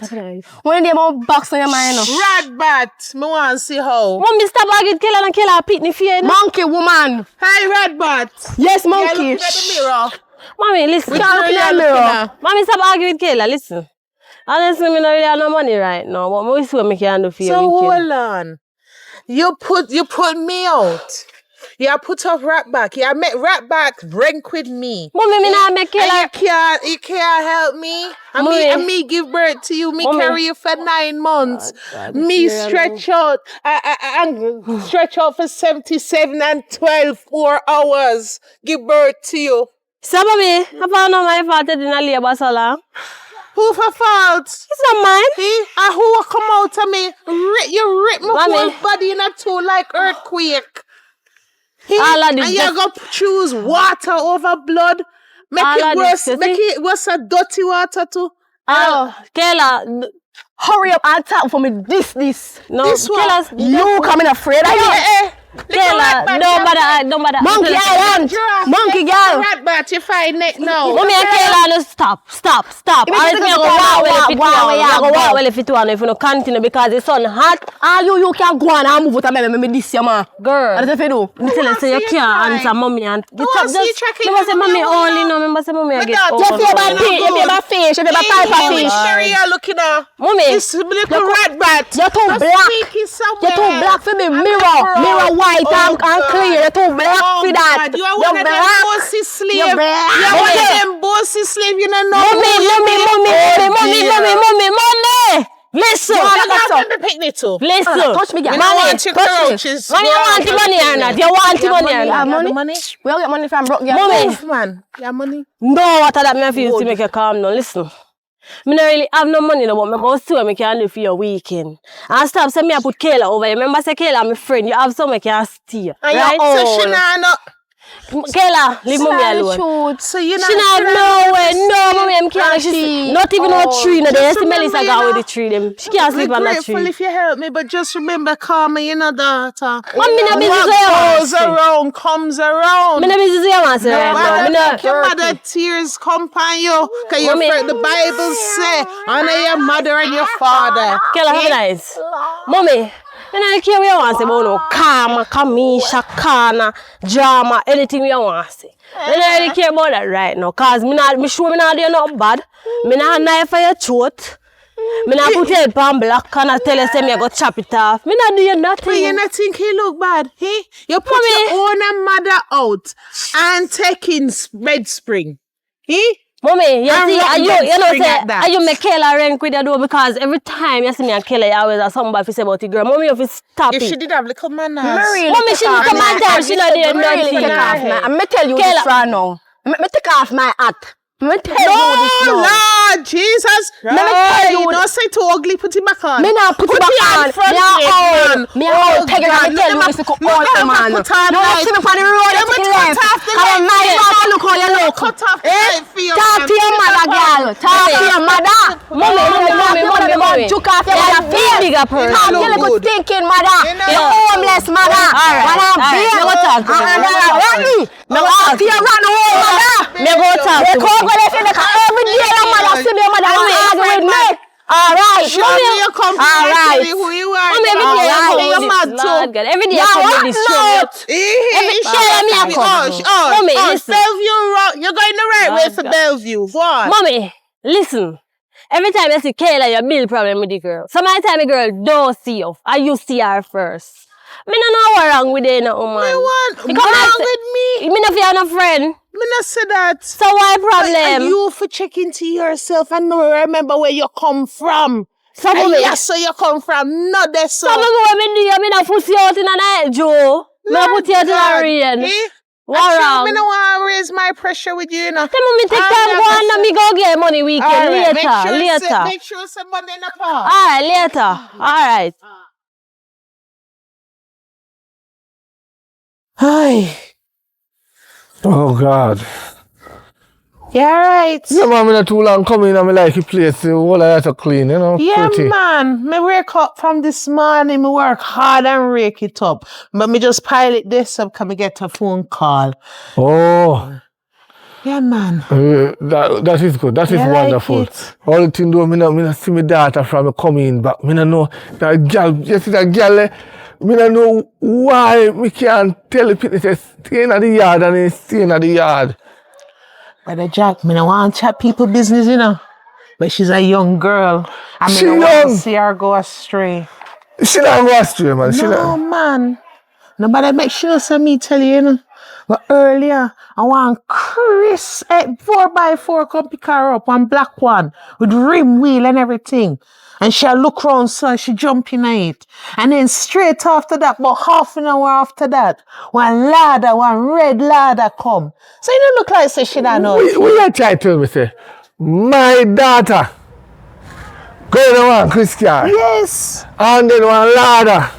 When they want box on your mind. Rat bat. Me want to see how. Mommy stop arguing Kayla and Kayla pit me fear. Monkey woman. Hey, rat bat. Yes, You're monkey. looking at the mirror. Mommy, listen. We can't look in the mirror. Mommy, stop arguing with Kayla. Listen. Honestly, I don't really have no money right now, but we see what I can do for you. So hold on. You put me out. You put up rat back. You make rat back rank with me. Mommy, me not make Kayla. And you can't help me. And me give birth to you. Me Mommy. carry you for 9 months. God, Me stretch out. And stretch out for 77 and 4 hours. Give birth to you. So, mommy, I found out my fault in a labor so long. Who for fault? It's not mine. See? And who come out of me? You rip my Mommy. whole body in a two like earthquake. All of this And you just- go choose water over blood. Make All of it this, worse. you Make see? it worse a dirty water too. Kayla, Hurry up and talk for me. This. no, This one. Kayla, You coming afraid of you? Kayla, don't bother. Monkey island. Monkey girl. Rat bat, you find it now. Mommy and Kayla, no, stop. If I you think I go go walk well if it walk where you I go go. walk well if it one if you no continue because the sun hot. All you can go on and move out of me this year, man. Girl. What if you do? Me tell her say you see can't you answer mommy and you want talk see you just checking me say on mommy your only way. no remember say mommy I get dog, old. You feel about pig, you feel about fish, you feel about pipe Which fish. area you looking at? Mommy. This little rat bat. You're too Just black. speaking somewhere. You're too black for me. Mirror white and clear. You're too black for that. You are You're one of them black. bossy slave. You're black. You are one of Mommy. them bossy slave. You don't know. Mommy. Listen. You want to picnic too. Listen. Touch me, girl. You don't want your crouches. Mommy, you want the money or not? You want the money or You not? have money? We all get money from broke girl. Mommy. Move, man. You have money? No, what that me feel to make you calm now. Listen. Me not really have no money no, but me go see what me can do for your weekend. And stop say me I put Kayla over. You remember say Kayla my friend. You have some me can steal. Right? So she not. Kayla, leave mommy alone. So you She not nowhere. No, mommy, I'm can't. She's not even no tree. No, there. See Melissa got with the tree. Them. She can't sleep on that grateful tree. if you help me, but just remember, call me, you know, daughter. Mommy, not busy. What goes around comes around. Me not busy. You want to say right now. Me not. Your mother tears come upon you. Cause your Mommy. friend, the Bible say, honor your mother and your father. Kayla, have a nice. Mommy. You know, care what you want to say about no karma, kamisha, kana, drama, anything you want to say. I don't really care about that right now. Cause me sure me not do nothing bad. Me not knife for your throat. Me not put your head on black and I tell you say me I go chop it off. Me not do you nothing. But you not think he look bad, hey? You put your own mother out and taking bed spring, hey? Mommy, you I'm see, not you bed know spring say, like that. are you make Kayla rank with you though because every time you see me and Kayla, you always have something bad to say about the girl. Mommy, you have to stop If it. she did have little manners. Mommy, she didn't come and tell she not did nothing. I'm going to tell you Kayla. this right now. I'm going to take off my hat. I'm going to tell you this No, now. Lord Jesus. Let me tell you. Don't say too ugly, put it back on. Me not put it back on. front Me leg, not man. Me not take it on. Me tell you this is old man. Put on No, light. see me on the road. Let me Take it cut left. off the Come on, light. my look how you look. Cut off the light for your Talk to your mother, girl. Talk to your mother. Mommy. Juke off your mother face. Bigger person. Talk to your little stinking mother. Your homeless mother. When I'm Alright, there. me go talk to her. Me go talk to your run home mother. Me go talk They to call her. go there every day your mother see me your mother argue with me. Alright. Show me your company. Alright. Who you are. Mommy, every day I Alright. come You're with mad this. too. Lord God, every day I Yeah, come what? with this show. Mommy, listen. Bellevue Road. You're going the right way for God. Bellevue. What? Mommy, listen. Every time you see Kayla, you build problem with the girl. Sometimes the girl don't see you, and you see her first. Me no know what wrong with you, no woman. Me want You come wrong and with me. Me no fear no friend. Me not say that. So why And problem? you for checking to yourself and no remember where you come from. So And mommy, yes, so you come from. Not there, so. so what me do? Me no put you out in a night, Joe. Me no put you out in a rain. Eh? What Actually, wrong? me no want to raise my pressure with you, you know. Tell me take time go on and me go get money weekend Alright, later. Make sure somebody in the car. Alright, later. Alright. Hi. Oh God. Yeah, right. Yeah, man, I'm not too long coming and I like the place. The whole lot of clean, you know. Yeah, pretty. man. Me wake up from this morning, me work hard and rake it up. But me just pile it this up because me get a phone call. Oh. Yeah, man. That is good. That is wonderful. Like All the thing though, me not see my daughter from me coming back. Me not know that girl, you see that girl, me not know why me can't tell the people to stay in the yard and they stay in the yard. Brother Jack, me no want to chat people business, you know. But she's a young girl. And She me no want young. to see her go astray. She not go astray, man. She No, not. man. Nobody make sure so me tell you, you know. But earlier, I want Chris 4x4 come pick her up, one black one, with rim wheel and everything. And she'll look round so she jump in it. And then straight after that, about half an hour after that, one red ladder come. So you don't look like say she don't know. We are trying to tell me, say, my daughter, going on Chris car. Yes. And then one ladder.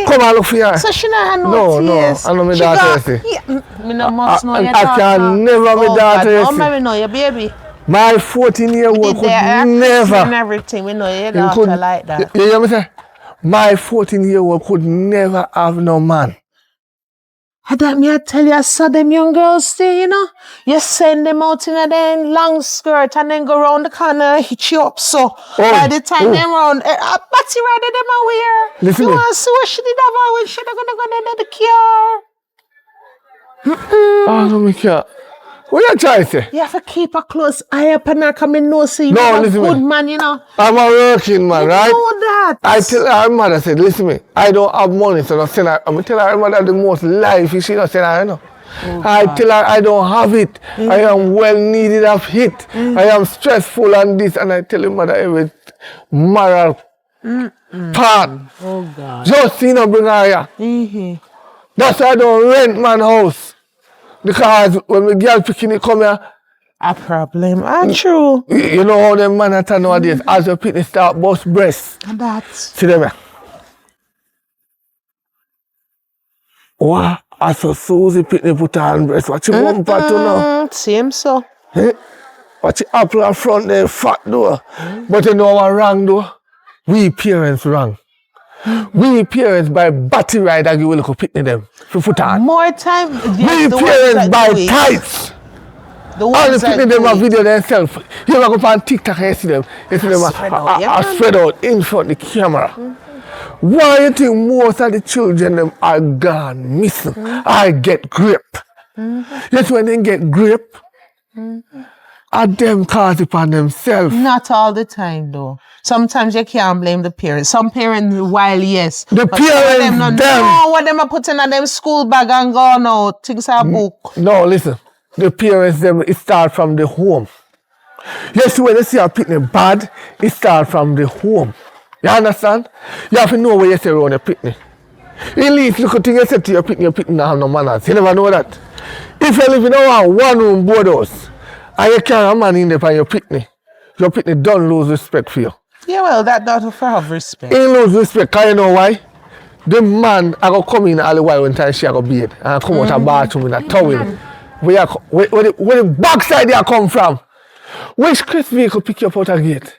Come and look for her. So she not have No, tears. I know my She daughter, got- you see. Yeah, me no must know your I daughter. can never my daughter, you Oh, see. mommy know your baby. My 14-year-old Did could their and never. everything. We know your You daughter could, like that. you hear me say? My 14-year-old could never have no man. And that me I tell you, I saw them young girls stay, you know. You send them out in a then long skirt and then go round the corner and hit you up. So by the time them round, a batty rider them a wear. Listen You me. want to see what she did have when she gonna go into the car. Oh, no, me can't. What you trying to say? You have to keep a close eye up and her come in know so you No, a listen good me. man, you know. I'm a working man, You right? know that. I tell her mother, said, listen me, I don't have money, so I send her, I'm tell her mother the most life she not send her, you know. I tell her I don't have it. I am well needed of it. I am stressful and this, and I tell her mother every moral part. Oh God. Just you know, bring her here. That's why I don't rent man house. Because when the girl picking it come here, A problem. True. you know how them man at nowadays, as a picking start bust breasts. And that's. See them here. What? I saw Susie picking put on breast. What you want to know? Same so. Eh? What you apple in front there, fat though. But you know what wrong though? We parents wrong. We parents by batty ride and give a little picnic them for put on. More time. We parents buy tights. The All the ones that picnic them do a it. video themselves. You ever go on TikTok and you see them. You see them Spread out, yeah, are man. spread out in front of the camera. Why you think most of the children them are gone missing? I get grip. Yes, when they get grip, are them cause it upon themselves. Not all the time, though. Sometimes you can't blame the parents. Some parents, while yes. The but some of parents, them don't them. know what them are putting in them school bag and gone out. Things are book. No, listen. The parents them it start from the home. Yes, when you see a picnic bad, it start from the home. You understand? You have to know where you say around your picnic. At least look at thing you say to your picnic don't have no manners. You never know that. If you live in a one-room board house and you carry a man in there on your picnic don't lose respect for you. Yeah, well, that daughter for have respect. He lose respect, because you know why? The man I go come in all the while when time she go bathe and come out of bathroom in a towel. Where the backside they come from? Which Chris vehicle pick you up out of gate?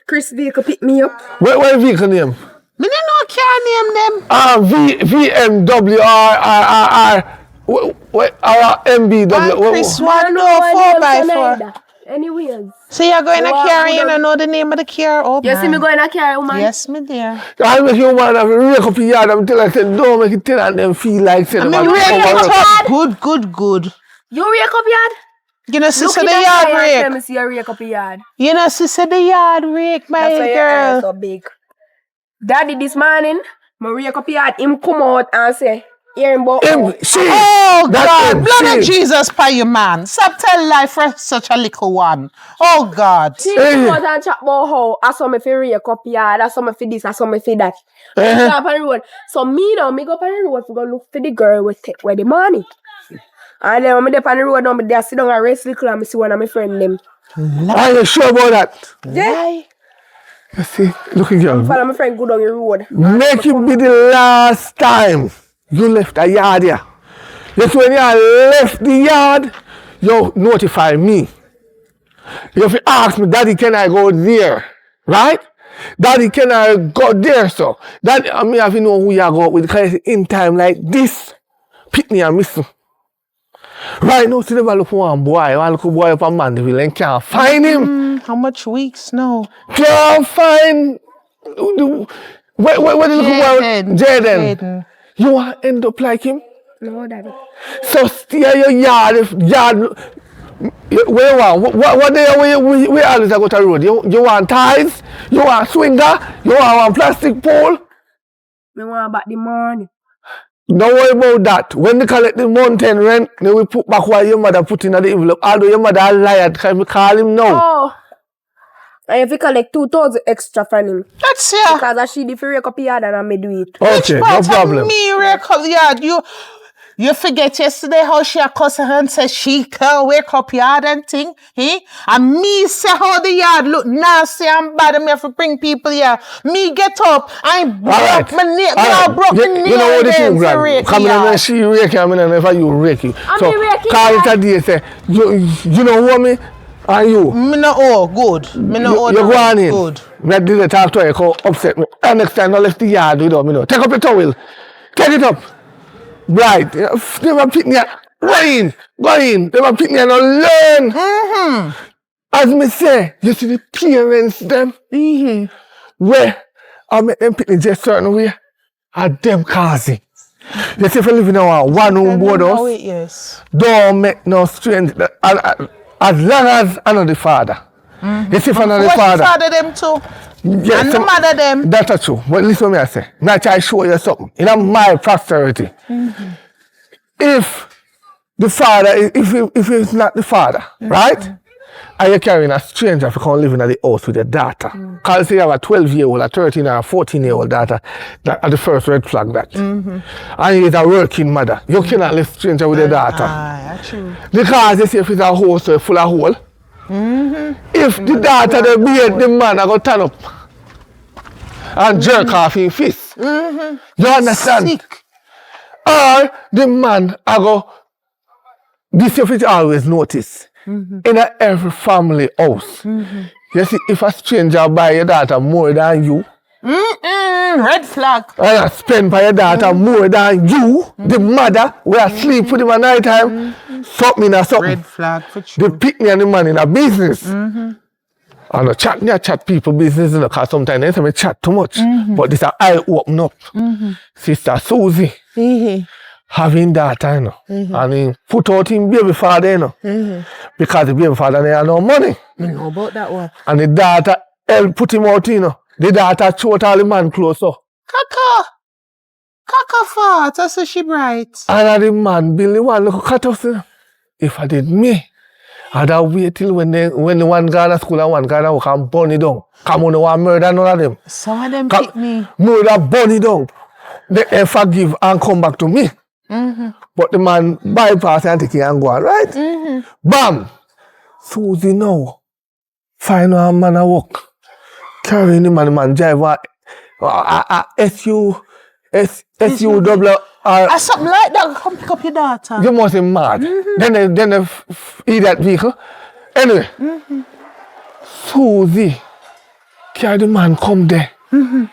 Chris vehicle pick me up. Where vehicle name? Me don't know can't name them. VMW or MBW. Chris one door 4x4. Anyways. So you're going to Wow, carry good you don't know the name of the car? Oh, You see me man. going to carry woman? Yes, me dear. I make you man have to rake up your yard and tell I said don't make it tell and them feel like say I them mean, a rake cover it up. up. Good. You rake up yard? You know, sister, Look the in yard eye and tell rake. me see you rake up yard. You know, sister, the yard rake, my That's why your eye girl. so big. Daddy this morning, my rake up yard, him come out and say, hearing about See, Oh, that's God. him, Blood of see. Jesus, by you, man. Stop telling life for such a little one. Oh, God. See, come out and chat about how I saw me for rake up yard, I saw me for this, I saw me for that. So up on the road. So me now, me go up on the road to go look for the girl with take where the money. And then when me dey on the road now, me there sit down and rest little and me see one of my friend them. Are you sure about that? Lie. You see, look at you. Follow my friend go down the road. Make it be the last time you left the yard here. Yes, when you left the yard, you notify me. You have to ask me, Daddy, can I go there? Right? Daddy, can I go there, so? Daddy, I have to know who you go with, because in time like this, pick me and miss him. Right now, see never look for one little boy up a Mandeville and can't find him. How much weeks now? Can't find where the little boy Jaden. You want to end up like him? No, Daddy. So steer your yard. Where you want? What day we always go to the road? You want ties? You want swinger? You want one plastic pole? Me want back the money. Don't worry about that. When they collect the mountain rent, they will put back what your mother put in the envelope. Although your mother a liar, can we call him now? Oh. I have to collect 2,000 extra from him. That's yeah. Because I see the free rake up yard and I may do it. Okay, no problem. Me rake up yard. You forget yesterday how she a cuss her and said she can't wake up yard and thing, eh? And me say how the yard look nasty and bad and me have to bring people here. Me get up, I broke my nail, I broke the nail. You know what it is, Grand? Come in and she rake you, I mean, never you rake you. So, call it a day, say, you know what me? And you? Me no good. Me no you go on in. Good. Me did the talk to you, go upset me. And next time, I left the yard without me know. Take up your towel. Take it up. Right. They were picking you. Go in. They were picking you and learn. Mm-hmm. As me say, you see the parents them. Mm-hmm. Where I make them pick just certain way. And them causing. You see if you live in a one-room board house, yes. don't make no strange. As long as I know the father. Mm-hmm. You see if I know the father. What father them too? Yes, and the mother them. That's true. But listen to me I say. I try to show you something. In my prosperity. Mm-hmm. If the father, if it's not the father, mm-hmm. right? And you're carrying a stranger to come live in the house with your daughter. Because say you have a 12-year-old, a 13 or a 14-year-old daughter, that are the first red flag that. Mm-hmm. And you're a working mother. You cannot live stranger with your daughter. True. Because they say if it's a house so full of hole, mm-hmm. if the daughter the beard, the man I go turn up and jerk off in fist. Mm-hmm. You understand? Sick. Or the man I go, this if it always notice. Mm-hmm. In every family house. Mm-hmm. You see, if a stranger buy your daughter more than you, red flag. And spend by your daughter more than you, the mother, we are sleep with him at night time, something or something. Red flag for true. They pick me and the man in a business. Mm-hmm. And I chat people business, because sometimes they say me chat too much. Mm-hmm. But this is eye open up. Mm-hmm. Sister Susie. Mm-hmm. Having daughter, you know, mm-hmm. and he put out him baby father, you know, mm-hmm. because the baby father they have no money. I know about that one. And the daughter put him out, you know. The daughter choked all the man close up. Kaka fart, that's she bright. And the man build the one look cut off. If I did me, I'd have wait till when the one gone to school and one gone to work and burn it down. Come on, one murder none of them. Some of them pick me. Murder burn it down. They forgive and come back to me. Mm-hmm. But the man bypass and take it and go on, right? Mm-hmm. Bam! Susie now find a man at work. Carrying the man drive SUWR. Something like that, come pick up your daughter. You must be mad. Mm-hmm. Then they eat that vehicle. Anyway, mm-hmm. Susie carry the man come there. Mm-hmm.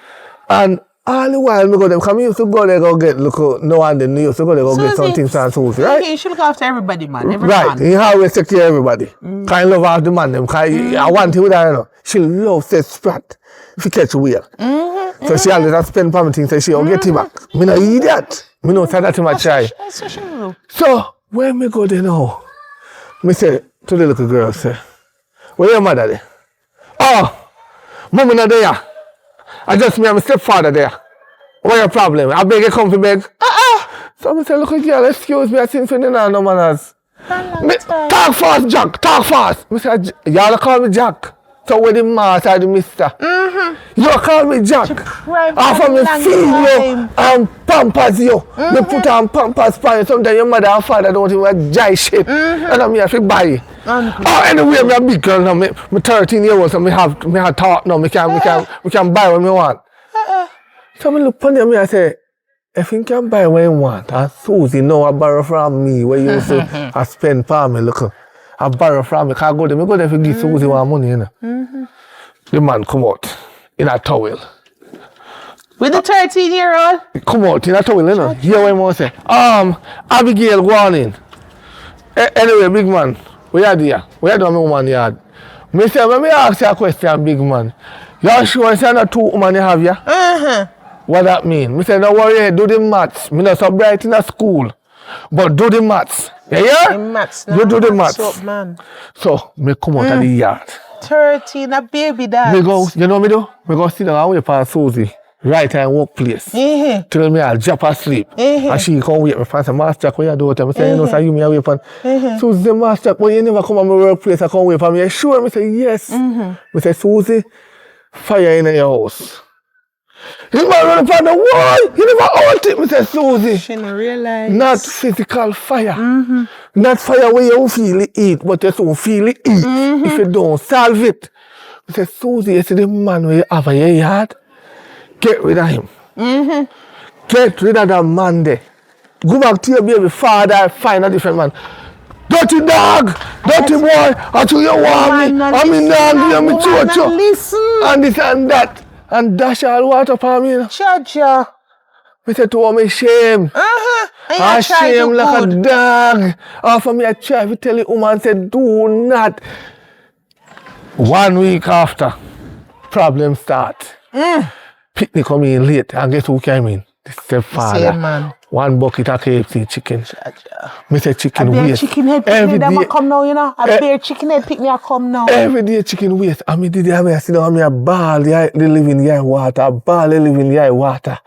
And all the while me go there, because me used to go there go get, look, no one then used to go there go get some things and Susie, right? You should look after everybody, man. Right, he always take care of everybody. Mm. Kind of love after the man, them, because I want him with her, you know. She loves that sprat if he catch a wheel. Mm-hmm. So she always spend time things, so she'll get him back. Me no idiot. Me no say that him a try. So, when me go there now, me say to the little girl, say, where your mother there? Oh, mommy not there. I just me and my stepfather there. What your problem? I beg you come to beg. So I say, look girl, excuse me, I think you know no manners. Talk fast, Jack, talk fast. I say, y'all call me Jack. So with the master, the mister. Mm-hmm. You call me Jack. After me feed you and pampers you. Mm-hmm. Me put on pampers for you. Sometimes your mother and father don't even dry shit. Mm-hmm. And I'm here to buy you. Anyway, I'm a big girl now. I'm 13 years old, so I have talk now. I can buy what I want. So I look upon them and I say, if you can buy what you want, and Susie know I borrow from me where you used to spend for me, look. I borrow from me. I go there to give Susie one money, you know. The man come out in a towel. With the 13-year-old? Come out in a towel, you know. Hear what I say. Abigail, go on in. Anyway, big man, where you there? Where do my woman yard? Me say, let me ask you a question, big man. You sure it's not 2 women you have here? What that mean? Me say, don't worry, do the maths. Me not so bright in a school. But do the maths. You hear? Maths, you do the maths. Up, man. So, me come out of the yard. 13, a baby dad. Me go, you know me do? Me go sit down and wait for Susie. Right time workplace. Tell me I'll drop asleep. And she come wait me for say, Master, what you do? I say, you know, so you me away for. Susie say, Master, but you never come to my workplace and come wait for me. You sure? Me say, yes. Me say, Susie, fire in your house. You man run upon the wall. You never out it, Mr. Susie. She didn't realize. Not physical fire. Not fire where you feel it eat, but you don't feel it eat. If you don't solve it. Mr. Susie, you see the man where you have in your yard? Get rid of him. Get rid of that man there. Go back to your baby father, find a different man. Dirty dog, dirty boy, I tell you want me. I mean, now me to listen. And this and that. And dash all water upon me. Chacha. Me say to me shame. I shame like a dog. After me I try to tell the woman, say do not. 1 week after, problem start. Picnic come in late and guess who came in? The stepfather. 1 bucket of KFC chicken. Me say chicken waste. Chicken head picnic them come now, you know. A bare chicken head picnic come now. Every day chicken waste. I mean, did I sit down and I ball they live in the water. I ball they live in the water.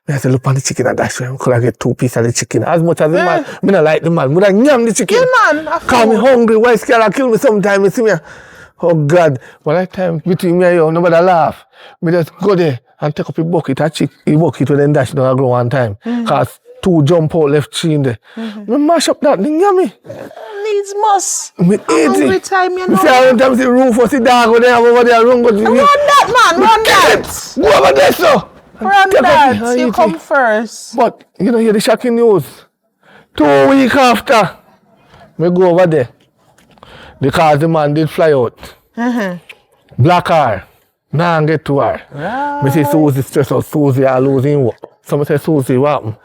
I say, look on the chicken and dash him. Could I get 2 pieces of the chicken? As much as the man, me not like the man. Would I yam the chicken? Yeah, man. Call me hungry. Why scared I kill me sometime? You see me? Oh God. But that time between me and you, nobody laugh. Me just go there and take up a bucket of chicken. A bucket with then dash down and grow one time. Cause 2 jump out left 3 in there. Me mash up that thing, yummy. Needs must. Me eat Every it. time you know. See how time the roof was the dog over there over there run. Run that, man. Run that. Go over there, so. Run that. You come first. But you know, hear the shocking news. 2 weeks after, me go over there. Because the man did fly out. Black car. Now I get to her. Me say Susie stress out. Susie are losing work. So I say, Susie, what happened?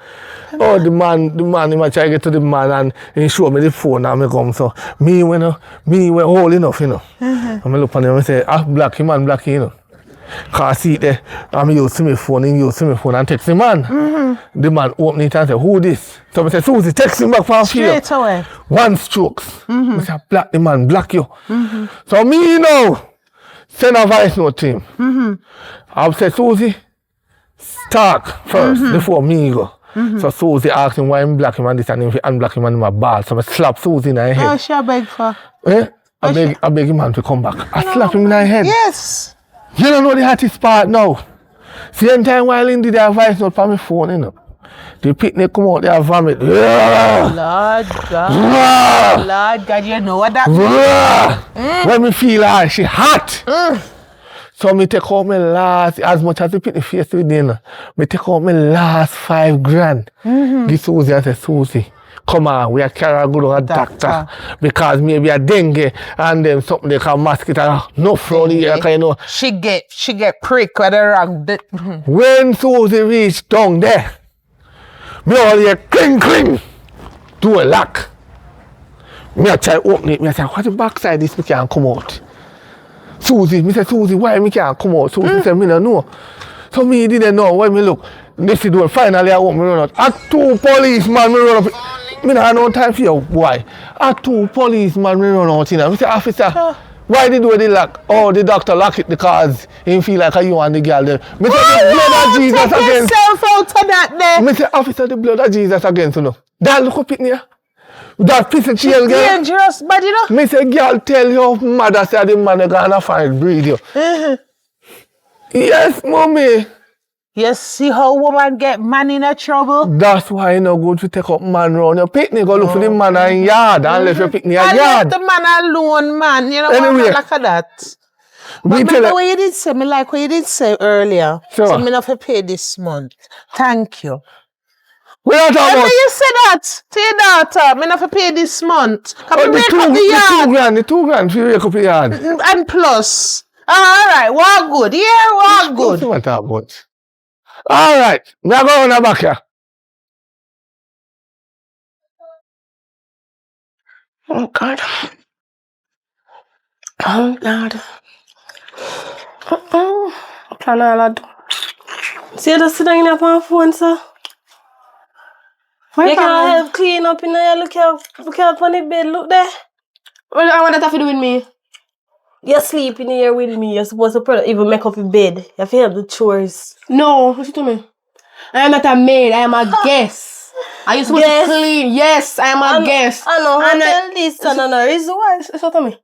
Oh, the man, he might try to get to the man and he show me the phone and I come. So me when old enough, you know. And I look at him and say, black, you know. Cause I see it there, I'm used to my phone, he used to my phone and text the man. The man open it and say, who this? So I say, Susie, text him back from here. Straight away. 1 strokes. I say, black the man, black you. So me now, send a voice note to him. I say, Susie, talk first before me go. So Susie asked him why I'm black him and this and him unblack him and him a ball. So I slap Susie in her head. Oh, she a beg for? I beg him man to come back. I slap him in her head. Yes. You don't know the hottest part now. Same time while in the voice note from my phone, you know. The picnic come out, they have vomit. Lord God. Lord God, you know what that means? When me feel her, she hot. So me take out my last, as much as the picnic face with dinner, me take out my last 5 grand. Give Susie and say, Susie, come on, we are carry her go to a doctor. Because maybe a dengue and then something they call mosquito. No fraud here, you know. She get prick with the wrong. When Susie reach down there, me all hear cling, do a lock. Me a try open it, me a say, what the backside this me can't come out? Susie, me say, Susie, why me can't come out? Susie say, me no know. So me didn't know, why me look. This is the finally I open me run out. At 2 policemen me run up. Me not have no time for you, boy. At 2 policemen me run out, you know. Me say, officer, why did you do the lock? Oh, the doctor lock it because he feel like you and the girl there. Me say, the blood of Jesus against. Yourself out of that there. Me say, officer, the blood of Jesus against, you know. That look up it near. That piece of tail, girl. Dangerous, but you know. Me say, girl, tell your mother say the man gonna find breed you. Yes, mommy. You see how woman get man in a trouble? That's why you no good to take up man round your picnic. Go look for the man in yard and let your picnic in yard. Let the man alone, man. You know Anyway. what? Look at that. But remember what you did say? Me like what you did say earlier. Sure. So me not have to pay this month. Thank you. We don't talk When about. you say that to your daughter, I have to pay this month. Come Oh, and the wake two, up the the yard. 2 grand, the 2 grand for wake up the yard. And plus. Alright, walk good. Yeah, walk good. What talk about? Alright, we are going back here. Oh God. Oh God. Plan all that. See, just sit down in your phone, sir. You can't help clean up in there. Look out on the bed. Look there. What I want that have to do with me? You sleep in here with me. You're supposed to even make up your bed. You have to help the chores. No, listen to me. I am not a maid, I am a guest. Are you supposed to clean? Yes, I am a guest. I know how to tell this and another reason why. Listen to me.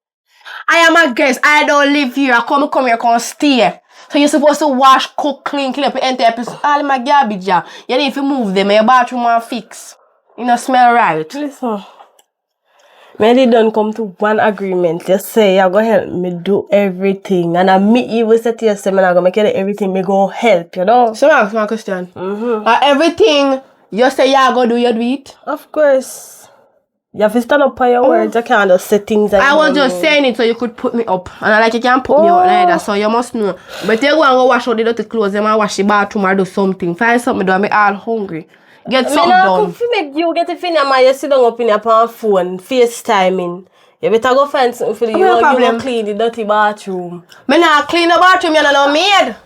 I am a guest. I don't live here. I come here, come stay. So you're supposed to wash, cook, clean up your entire episode. All my garbage, yeah. You need to move them. Your bathroom and fix. You know, smell right. Listen. Maybe don't come to one agreement. Just say you're going to help me do everything. And I meet you with the yourself and I'm going to make everything me go help, you know? So I ask my question. Everything you say you're going to do, you do it? Of course. You have to stand up by your words. You can't just say things like I was just saying it so you could put me up. And I like you can't put me up like that, so you must know. But you go and go wash out the dirty clothes, you might wash the bathroom or do something. Find something to do, I'm all hungry. Get something done. Make you get a thing, you sit down up in your phone, FaceTiming. You better go find something for you. You go clean the dirty bathroom. Me not clean the bathroom, you know maid.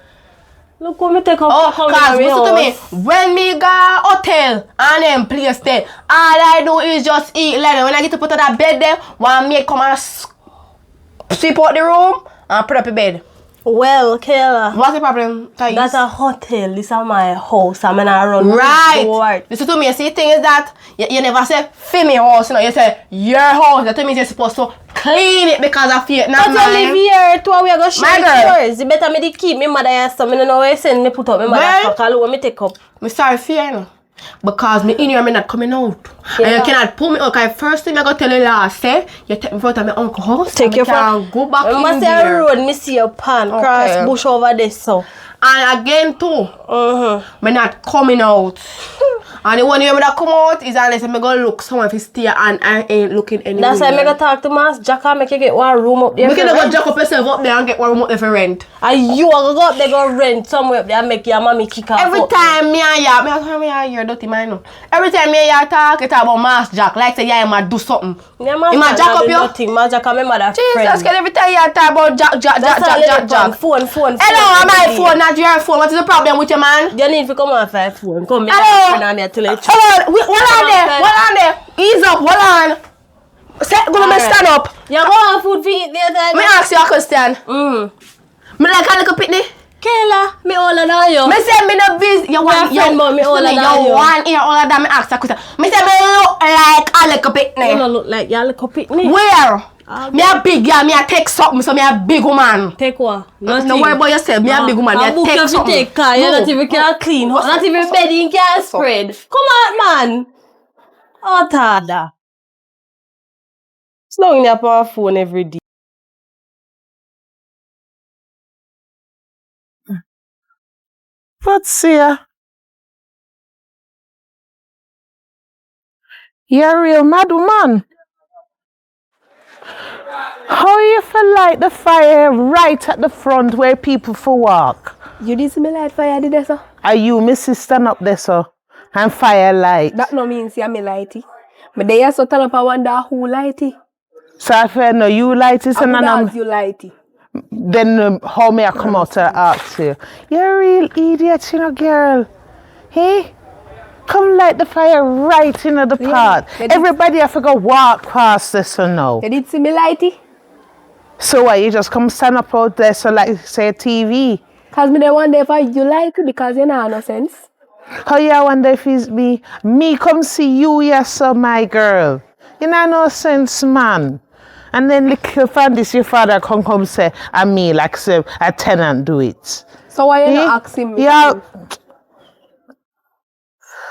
Look what me take up. Cause listen to me. When me go hotel and then place there, all I do is just eat. Like when I get to put on that bed there, one maid come and sweep out the room and put up a bed. Well, Kayla. What's the problem? That's a hotel. This is my house. I'm gonna run. Right. Listen to me. See, the thing is that you never say female house, you know. You say your house. That means you're supposed to clean it because of fear. Not but you live here too. We are gonna share yours. You better me keep me mother and stuff. I don't know where you send me put up. Me mother fuck all over me take up. Me sorry for you, know. Because me in here, me not coming out. Yeah. And you cannot pull me out. Because first thing I got to tell you last, say, you take me front of my uncle's house. Take you front. Go back in must there. road, me see your pan, cross bush over there, so. And again too, me not coming out. And the one year that come out is unless I go look someone if he stay and I ain't looking anywhere. That's why I go talk to Master Jack and make you get one room up there. Make you go jack up yourself up there and get one room up there for rent. And you are go up there go rent somewhere up there and make your mommy kick off. Every time me and you hear dirty man know. Every time me and you talk, it's about Master Jack. Like say yeah, I do something. Yeah, Master jack up you. Master Jack and my mother Jesus, get every time you talk about Jack. Phone. Hello, am my phone, not your phone. What is the problem with your man? You need to come off my phone. Come here. Hello. And me tell you. Hold on there. Ease up, hold on. Go stand up. You go on food for eat the other day. Me ask you a question. Me like a little pitney. Kayla, me older than you. Me say me no busy. You want friend, but me older than you. You want here older than me ask a question. Me say me look like a little pitney. You don't look like you a little pitney. Where? Me a big girl, me a take something, so me a big woman. Take what? Nothing. No worry about yourself, me a big woman, me a take something. Take car, you not even can clean, not even bedding can spread. Come on, man. Oh, Tada. It's not in your phone every day. What's here? You're a real mad woman. How you feel like the fire right at the front where people for walk? You did see me light fire, did you, sir? Are you my sister up there, sir? And fire light? That no means you me lighty. But they are so turn up, I wonder who lighty. So if I know you lighty, so none you lighty. Then how may I come out to ask you? You're a real idiot, you know, girl. Hey? Come light the fire right into the pot. Everybody have to go walk past this or no. You did see me lighty? So what, you just come stand up out there so like say TV? Cause me they wonder if you like it because you know no sense. How you wonder if it's me? Me come see you, yes sir, my girl. You know no sense, man. And then little fan this your father come say, and me like say a tenant do it. So why you not asking me? Yeah.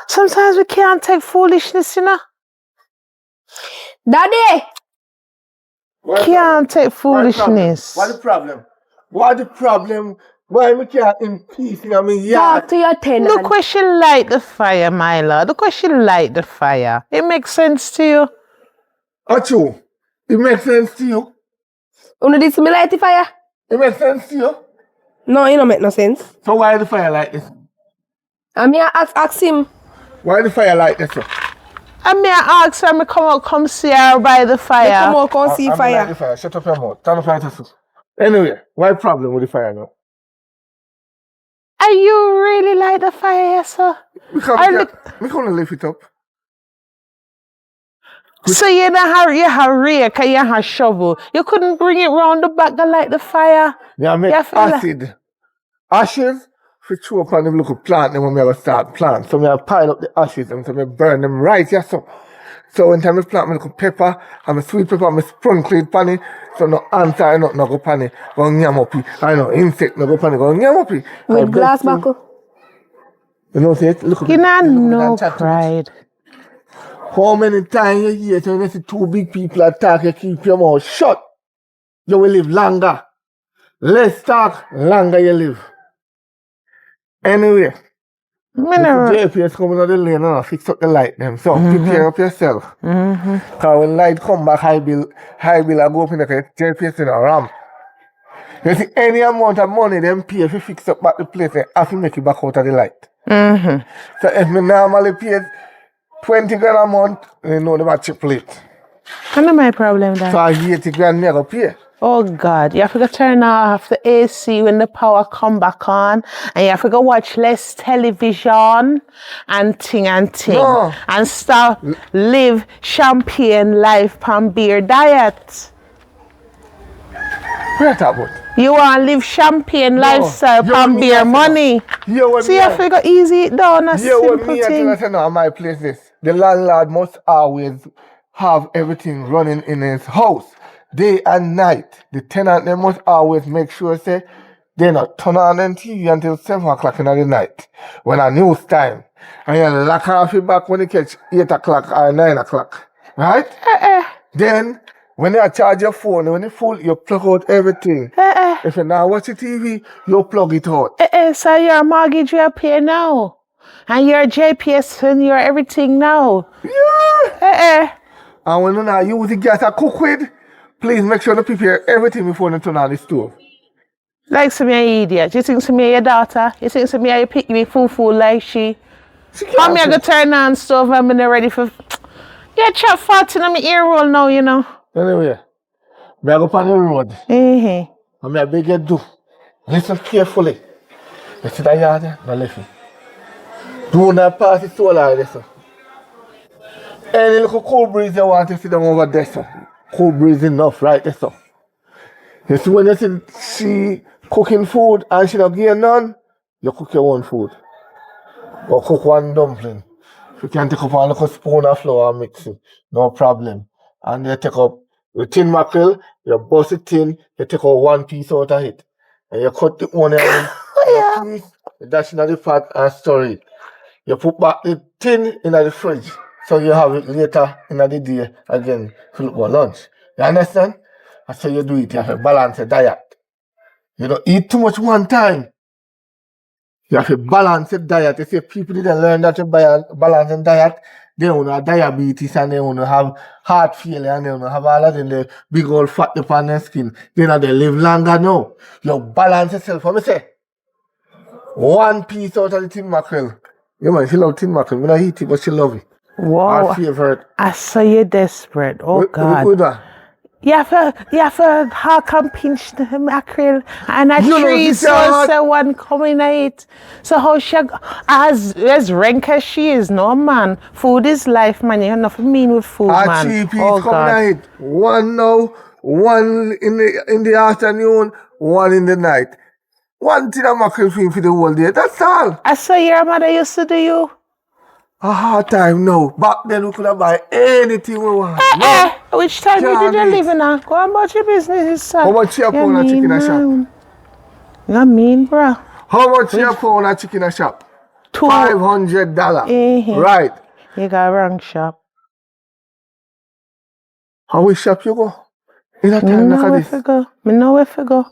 Sometimes we can't take foolishness, you know. Daddy! Can't take foolishness. What the problem? What the problem Why me can't in peace in my yard? Talk to your tenant. Look where she light the fire, my lord. Look where she light the fire. It makes sense to you? Achu, it makes sense to you? Uno did me light the fire? It makes sense to you? No, it don't make no sense. So why the fire like this? And me ask him. Why the fire like this? And me I ask her, me come out, come see her by the fire. Come out, come see fire. Like the fire. Shut up your mouth. Turn the fire to soup. Anyway, why problem with the fire now? Are you really like the fire, yes, sir? Because we can't lift it up. So you have rake and you have shovel. You couldn't bring it round the back to light the fire. Yeah, I make acid. Ashes for throw upon them little plant then when we start plant. So I pile up the ashes and so I burn them right, yeah, so. So when time I plant my little pepper and my sweet pepper and I sprinkle it pan it, so no ants or nothing no go pan it, go nyam up it. I know insect no go pan it, go nyam up it. With glass buckle. You know, see it? Look You not no pride. How many times you hear when you see two big people attack, you keep your mouth shut. You will live longer. Less talk, longer you live. Anyway, JPS coming on the lane and fix up the light them. So prepare up yourself. Because when light come back, high bill I go up in the JPS in a ramp. You see, any amount of money them pay if you fix up back the place, they have to make it back out of the light. So if me normally pay 20 grand a month, they know they have triple it. I know my problem then. So 80 grand me I go pay. Oh God, you have to go turn off the AC when the power come back on, and you have to go watch less television and ting. No. And start live champagne life pan beer diet. What you talk about? You want to live champagne lifestyle pan beer money. So you have to go easy it down, a simple thing. I say no, my place this. The landlord must always have everything running in his house. Day and night. The tenant they must always make sure say they not turn on them TV until 7 o'clock in the night. When a news time. And you lock off your back when you catch 8 o'clock or 9 o'clock. Right? Then when you charge your phone, when you full, you plug out everything. If you not watch the TV, you plug it out. So your mortgage you pay now. And your JPS and your everything now. Yeah. And when you not use the gas to cook with, please make sure to prepare everything before you turn on the stove. Like some idiot. You think to me your daughter? You think to me you pick me food like she? How me I go turn on stove and I'm not ready for... You chop fat in my ear roll now, you know. Anyway, I go on the road. And I beg you do. Listen carefully. You see that yard there? No listen. Do not pass the solar there, sir. Any little cold breeze you want to see them over there, sir. Cold breeze enough right there, sir. You see when you see she cooking food and she don't give none, you cook your own food. Or cook one dumpling. You can take up a little spoon of flour and mix it. No problem. And you take up the tin mackerel, you bust it in, you take out one piece out of it. And you cut the onion, you dash it in the pot and stir it. You put back the tin in the fridge. So you have it later in the day again to look for lunch. You understand? That's how you do it. You have to balance your diet. You don't eat too much one time. You have to balance your diet. You see, people didn't learn that to balance their diet. They don't have diabetes and they don't have heart failure and they don't have all of them, the big old fat upon their skin. They live longer now. You balance yourself. What I say? One piece out of the tin mackerel. Yeah, man, she love tin mackerel. I don't eat it, but she love it. Wow. Her favorite. I saw you desperate. Oh God. You have to hack and pinch the mackerel and a tree so one coming at it. So how she as rank as she is, no man. Food is life, man. You have nothing mean with food, man. Cheap coming at it. One now, one in the afternoon, one in the night. One thing a mackerel for the whole day. That's all. I saw your mother used to do you. A hard time now. Back then we could have buy anything we want. Which time did you live in? Go on about your business, son. How much you pound a chicken a shop? You mean, bro? How much you pound a chicken a shop? $500. Right. You got a wrong shop. How which shop you go? In a time like this? Me know where to go.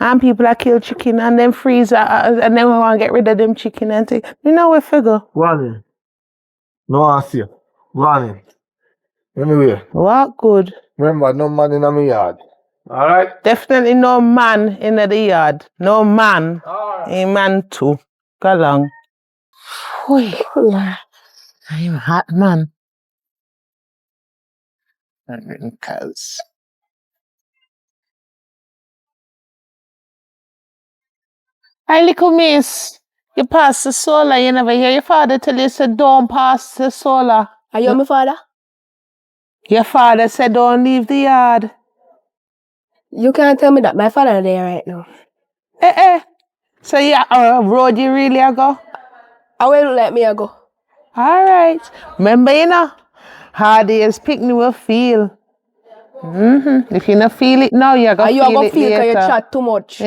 And people that kill chicken and then freeze and then we want to get rid of them chicken and take. You know where figure? Go on in. No, I see you. Go on in. Anyway. What good? Remember, no man in my yard. Alright? Definitely no man in the yard. No man. A man too. Go along. I'm hot, man. Wrinkles. Hi, little miss. You pass the solar. You never hear your father tell you, said, don't pass the solar. Are you my father? Your father said, don't leave the yard. You can't tell me that my father is there right now. So yeah, road you really a go? I will let me go. Alright. Remember, you know, hard days picnic will feel. If you not feel it now, you're going to feel it later. Because you chat too much.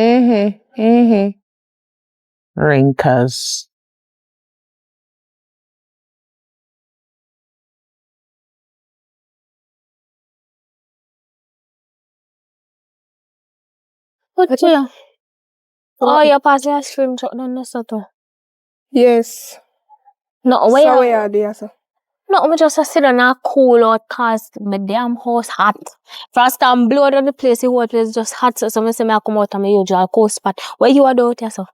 Wrinkles. What you? Oh, you pass the ice cream truck down the soto. Yes. No, where so you are there, sir? No, I just sit down and cool out cause my damn house hot. First time blow out the place, the whole place just hot. So I say I come out of my usual cold spot. Where you are out here, sir?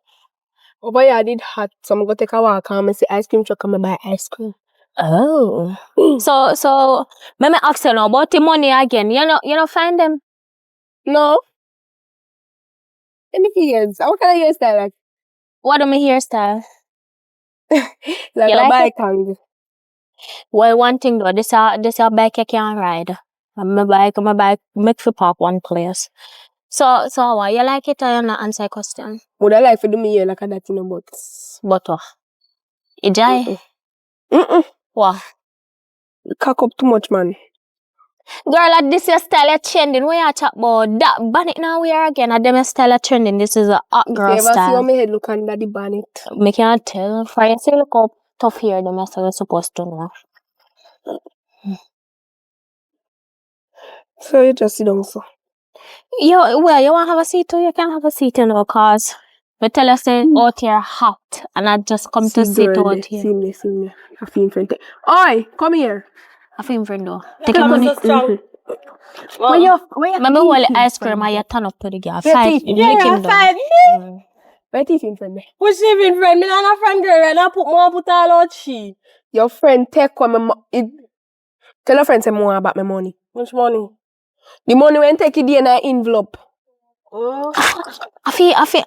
Over here I did hot, so I'm going to take a walk and I see ice cream truck and I buy ice cream. Oh. So, let me ask you now about the money again. You know find them? No. Any ears? What kind of hairstyle like? What do my hairstyle? Like you a like bike hang. Well, one thing though, this a bike you can't ride. My bike make for park one place. So why you like it or you not answer question? Would I like to do me hair like a that in a butt? But what? Ijay? What? Cock up too much, man. Girl, like this your style of trending. What you chat about? That bonnet now we are again. At them your style of trending. This is a hot girl if you ever see how style. my head look under the bonnet. Me can't tell. For you see look how tough here them you're supposed to know. So you just sit down, so. You want to have a seat too? You can't have a seat, you know, cause we tell you say out here hot and I just come to sit out here. See me. I feel in front of Oi, come here. I feel in front though. Take your money. Where you Maybe hold the ice cream and you turn up to the girl. Fight. Yeah, Lick him down. fight me. Where teeth in front me? What's she in friend? Me not a friend girl and I put all out she. Your friend take one tell your friend say more about my money. Which money? The money when take it in an envelope. Oh. I feel.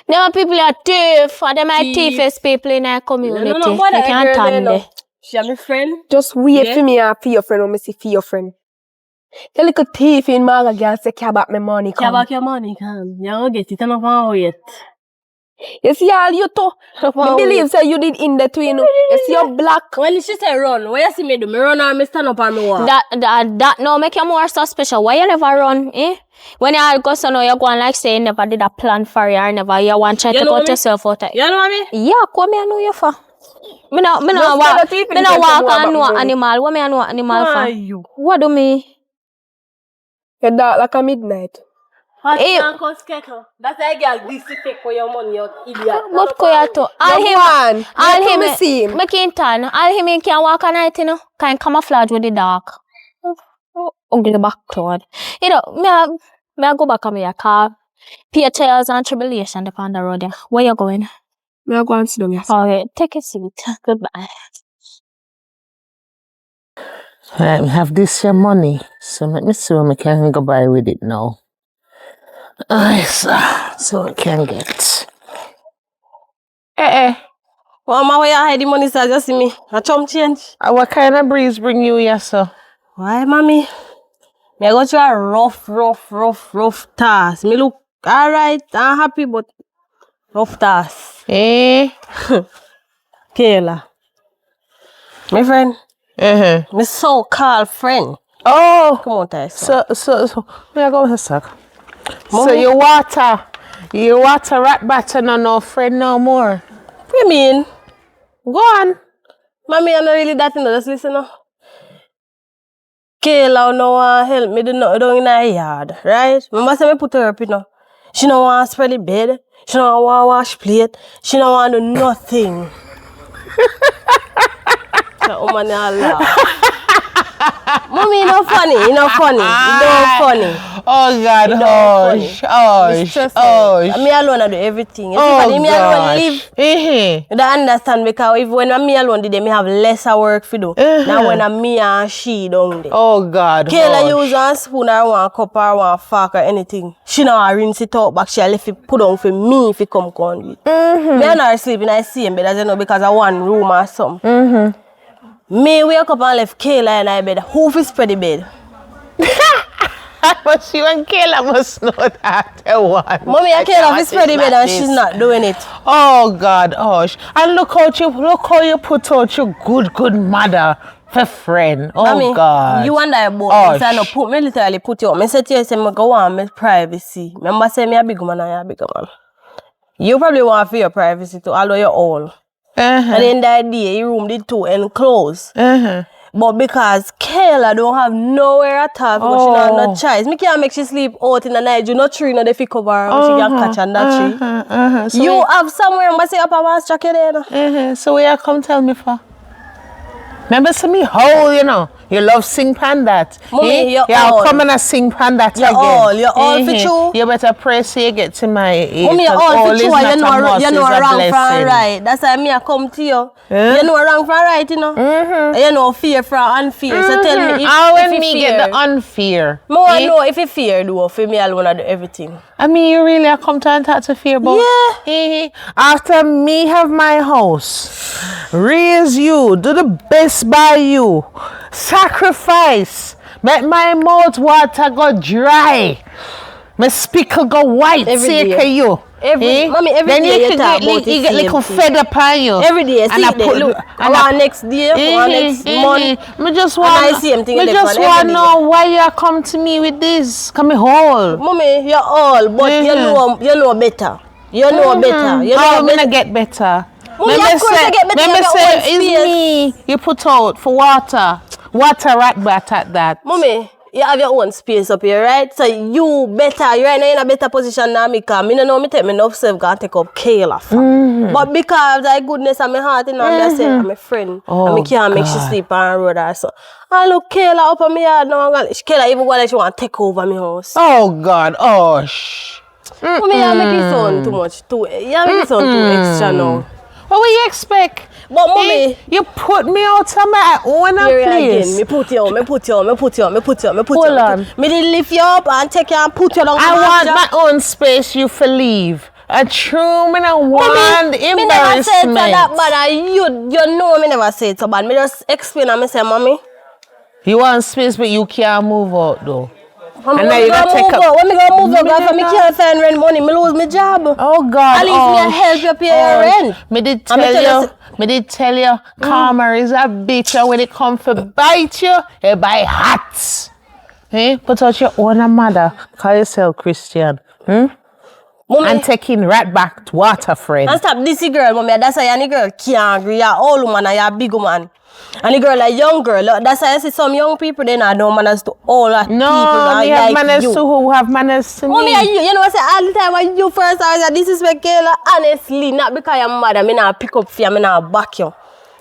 Them people are thief, and them are thiefest people in our community. No, they can't stand it. She my friend. Just wait for me and for your friend when me see for your friend. The little thief in Maga girl say care about my money. Care about your money, come. You don't get it enough and wait. You see all you too. Me believe say you did in the twin. You see your black. When she say run, what you see me do? Me run or me stand up and me walk? That no make you more suspicious. Why you never run, eh? When you go so now you go and like say you never did a plan for you or never you want to try to cut yourself out. You know what I mean? Yeah, come here I know you for. Me no walk and know animal. What me I know animal for? You? What do me? You dark like a midnight. That's a girl this take for your money, you idiot. But koyato. All him see him. Me can't turn. All him can walk at night, you know. Can camouflage with the dark. Ugly backward. You know, me I go back on my car. Pay trials and tribulation upon the road. Where you going? Me I go and sit down, yes. Okay, take a seat. Goodbye. I have this your money, so let me see what I can go buy with it now. So I can get. Well, my way I hide the money, so just see me. I chum change. What kind of breeze bring you here, sir? Why, mommy? Me I go through a rough task. Me look alright, I'm happy, but rough task. Kayla. My friend. My so-called friend. Oh! Come on, Ty. So, me I go with a suck. So you water rat batter no friend no more. What you mean? Go on. Mommy, I'm not really that, you know, just listen now. Kayla no want help me do nothing down in the yard, right? Remember say me put her up, you know. She no want spread the bed. She no want wash plate. She no want do nothing. That woman laugh. Mommy, you not funny. You not funny. You not funny. Oh God, hush. Me alone I do everything. You Oh see, me alone live. You don't understand because if when I'm me alone did me have lesser work to do than when I'm me and she down there. Oh God, Kayla use one spoon or one cup or one fork or anything. She now rinse it out back. She left it put on for me if it come con with. Me and her sleep in the same bed as you know because of one room or something. Me wake up and left Kayla in the bed. Who fi spread the bed? But she and Kayla must know that one. Mommy and Kayla fi spread the bed and she's not doing it. Oh God, hush. And look how you put out your good mother for friend. Oh Mommy, God. you and I both. So I no put me literally put you up. Me say to you, say me go on my privacy. Remember say me a big man and you a big man. You probably want for your privacy too, although you're all. And in that day, your room did too enclosed. But because Kayla don't have nowhere at all because she don't have no choice. Me can't make she sleep out in the night. You no tree, no they cover her she can catch on that tree. So you have somewhere but say up a mass jacket there. So where you come tell me for? Remember see me how you know. You love sing pan that. Mommy, you're all. Come and sing pan that again. You're all for true. You better pray so you get to my age. Mommy, you're all for true. You know wrong from right. That's why me I come to you. You know wrong from right, you know. You know fear from unfear. So tell me if me fear. Get the unfear. More know if you fear do for me alone I do everything. I mean you really are come to and talk to fear about. Yeah. After me have my house, raise you, do the best by you. Sacrifice. Make my mouth water go dry. My speaker go white. Say you. Mommy, every then day you talk about you get little fed up on you. Every day, and I put look. And next day, next month. Me just want to know why you come to me with this. Come whole. Mommy, you're all, but you know better. You know better. You know I'm gonna get better. Remember say it's me you put out for water. Water right back at that. Mommy, you have your own space up here, right? So you better, you're right now in a better position than me because I don't know me take me enough self and take up Kayla. But because of the goodness of my heart, you know, I say I'm a friend. And I can't make she sleep on the road or so. I look Kayla up on me yard now. Kayla even go like she want to take over my house. Oh God, oh shh. Mommy, you make it sound too much. You make it sound too extra now. What will you expect? But mommy, you put me out of my own place. Again, me put you on. Hold on. Me did lift you up and take you and put you down. I want my own space, you for leave. A true me no want embarrassment. Me never said so that bad. You know me never said so bad. Me just explain and me say, mommy. You want space but you can't move out though. And now you gotta take up. When me go move out, because me can't find rent money, me lose my job. Oh God. At least me help you pay your rent. Me did tell you, karma is a bitch and when it come for bite you, you buy hats. Put out your own mother, call yourself Christian. Mommy, and taking right back to water friend. And stop this girl, mommy. That's why any girl can't agree. You're old woman and you're a big woman. And the girl, a young girl, that's why I see some young people, they not know manners to all that people that they have like manners you. to who have manners to Mommy, me. you know what I say all the time when you first I was like, this is my Kayla. Honestly, not because you're mad, I mean I pick up for you, I mean I back you.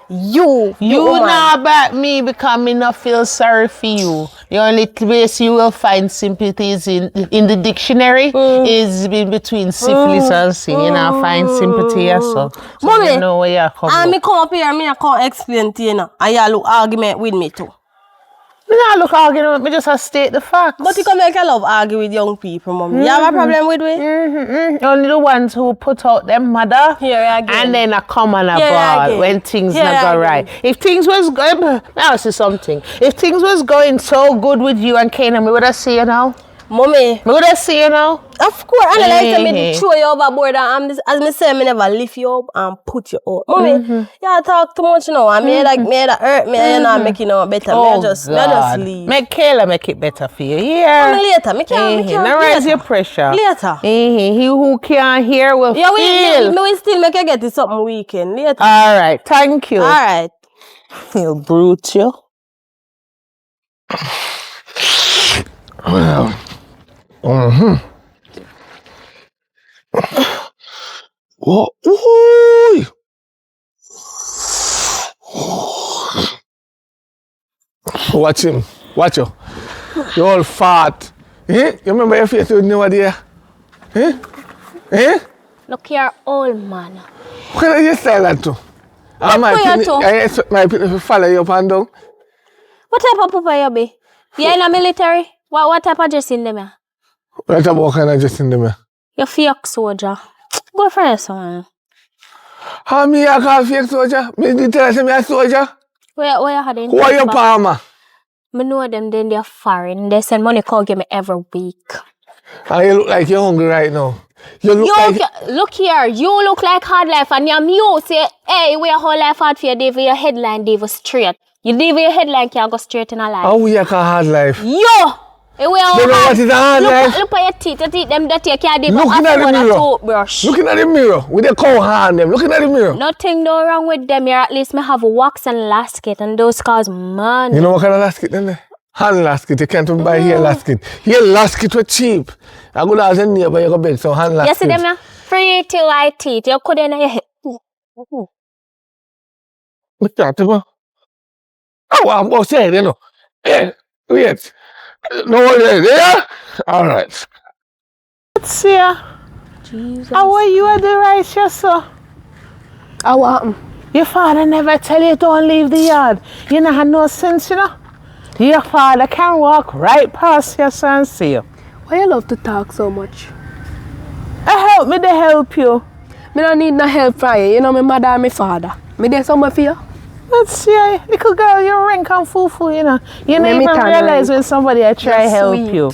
You not back me because me not feel sorry for you. The only place you will find sympathies in the dictionary is between syphilis and sin. You know, find sympathy or so. Mommy, you know where you come and me come up here and I can't explain to you now. And you look argument with me too. Me not look arguing, me just state the facts. But you come like I love argue with young people, mommy. You have a problem with me? Only the ones who put out their mother and then I come on a ball when things not go right. If things was good, I'll say something. If things was going so good with you and Kayla, me would have seen you now. Mommy. Me would have seen you now. Of course, and like me throw you overboard and as me say, me never lift you up and put you out. Mommy, you talk too much now. I mean, like me that hurt me, and you're not making it better. Oh, me just leave. Make Kayla make it better for you. Yeah. Mommy, later, me can't. Now raise your pressure. Later. He who can't hear will feel. Me will still make you get it something weekend. Later. All right, thank you. All right. You brute you. Oh, ooh. Watch him. Watch you. You're all fat. Eh? You remember your face with no idea? Eh? Eh? Look here, old man. What are you saying that to? I expect my people to follow you up and down. What type of papa you be? You in the military? What type of dress in them? What type of kind of dress in them? You fake soldier. Go for your son. How me I call fake soldier? Me did tell you I'm a soldier? Where you had in? Who are your palmer? I know them, then they're foreign. They send money call give me every week. And you look like you're hungry right now. You Look here, you look like hard life and you say, hey, we are whole life hard for your day for your headline, day for straight. You day for your headline can't go straight in a life. How we are call hard life? Yo! Hey, we are you know what is a hard life? Look at your teeth them that you can't do looking at the mirror. toothbrush. Looking at the mirror with the cow hand them. Looking at the mirror. Nothing no wrong with them here. At least me have wax and lasket and those cause money. You know what kind of lasket then? Hand lasket, you can't buy hair lasket. Hair lasket were cheap. I go down and nearby you go beg some hand lasket. You see them now? Free till I teeth. You couldn't in your head. Look at them. Oh, I'm going to say it, you know. Yeah, wait. No one there? All right. Let's see ya. Jesus. How are you at the righteous, sir? How happened? Your father never tell you don't leave the yard. You know have no sense, you know? Your father can walk right past your son and see you. Why you love to talk so much? Help me to help you. Me don't need no help from you. You know my mother and my father. Me there somewhere for you. Let's see, little girl, you're rank and fufu, you know. You don't even turn realize rank. when somebody try You're help sweet. you.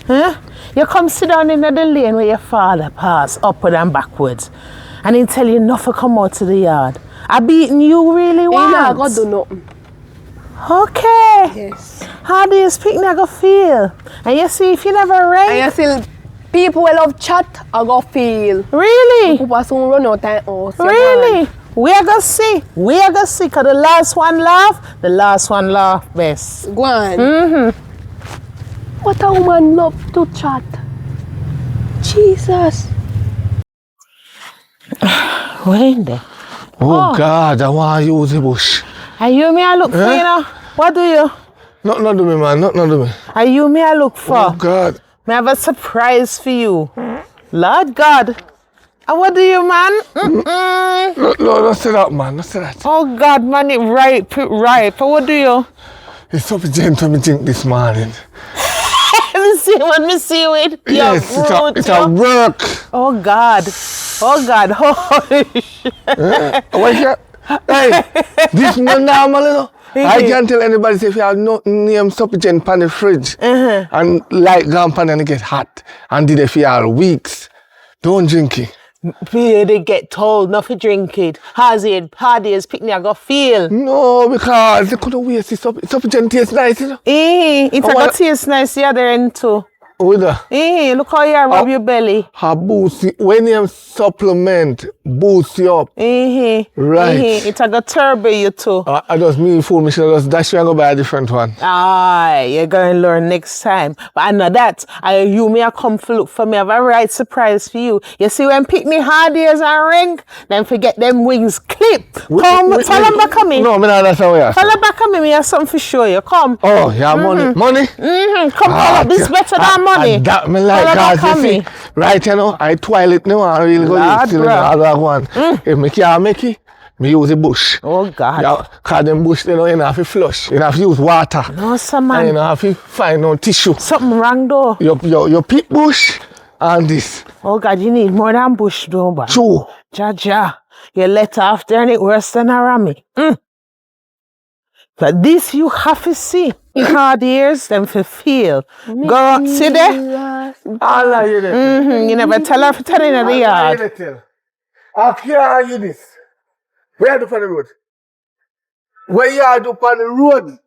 Huh? You come sit down in the lane where your father pass upward and backwards. And he tell you not to come out to the yard. I beating you really You once. not gonna do nothing. Okay. Yes. How do you speak now go feel? And you see if you never rank. And you see people who love chat, I go feel. Really? People soon run out of house. Really? We are gonna see. We are gonna see. Cause the last one laugh best. Go on. What a woman love to chat. Jesus. What in there? Oh, God, I want to use the bush. Are you me I look for, you know? What do you? Not do me, man. Not do me. Are you me I look for? Oh, God. May I have a surprise for you. Lord God. And what do you, man? No, don't say that, man. Don't say that. Oh, God, man, it ripe. But what do you? It's so gentle me drink this morning. Let me see it. Yes, it's a work. Oh, God. Oh, God. Oh, shit. What is that? Hey, this is not normal, you know. I can't tell anybody if you have no name supplement on the fridge and light gone pan and it get hot and did it for all weeks. Don't drink it. They get told not to drink it. How's it? Parties, picnic, I go feel. No, because they couldn't waste it. Supplement tastes nice, you know. It's a got taste nice the other end too. With that. Look how you rub your belly. Boost when you supplement, boost you up. Right. It's a got turbo you too. I just me fool me, should just dash you and go buy a different one. You're gonna learn next time. But I know that. You may come for look for me. I have a right surprise for you. You see when pick me hard ears and ring, then forget them wings clip. Come, follow back on me. No, me not that's how we are. Follow back on me. Me have something for show you. Come. Oh, yeah, money. Come, follow. This better than money. That me like, guys, you see. Right, you know, I toilet now and really go use the other one. If me can't make it, me use the bush. Oh, God. Yeah, cause them bush, you know, you have to flush. You have to use water. No, sir, man. And you have to find no tissue. Something wrong, though. Your pick bush and this. Oh, God, you need more than bush, though, man. True. Ja. You let off there and it worse than a rammy. But this you have to see. Hard ears, them for feel. Go, see there? Allah, you there. You never tell her for telling her the yard. I can't hear this. Where are you on the road? Where you are on the road?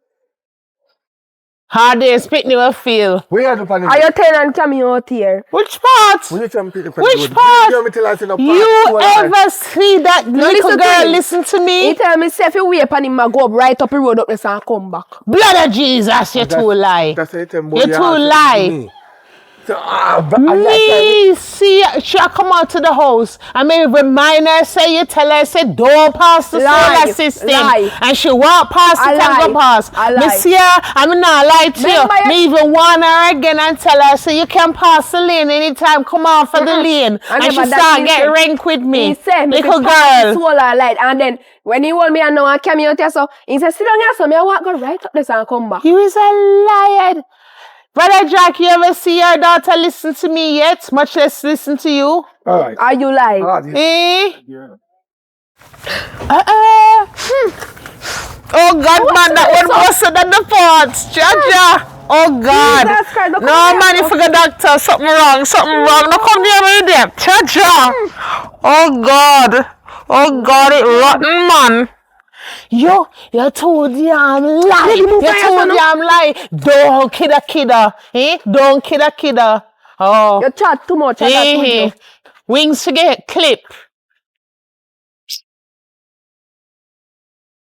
Hard days, Pitney will feel. We had to panic. Are you telling Cammy out here? Which part? Which Which part? You ever see that little girl listen to me? He tell me, say if you wait upon him, I go up right up the road up there and come back. Blood of Jesus, you too lie. You too lie. So, Me see she come out to the house and maybe remind her, say you tell her, say don't pass the solar system. And she walk past it and go past. Me see her, I'm not lie to you. Me even warn her again and tell her, say you can pass the lane anytime, come out for the lane. And she start get rank with me. He said, little girl. Solar light. And then when he hold me and now I came out here, so he said, sit down here, so me I walk go right up this and come back. You is a liar. Brother Jack, you ever see your daughter listen to me yet? Much less listen to you? Alright. Are you lying? Eh? Yeah. Oh God, man, that one busted than the parts. Jaja. Oh God. No, man, you forgot doctor. Something wrong. No, come here with them. Jaja. Oh God. Oh God, it rotten, man. Yo, you too damn lie. You too damn lie. Don't kidda. Eh? Don't kidda. Oh. You chat too much. Wings to get clip.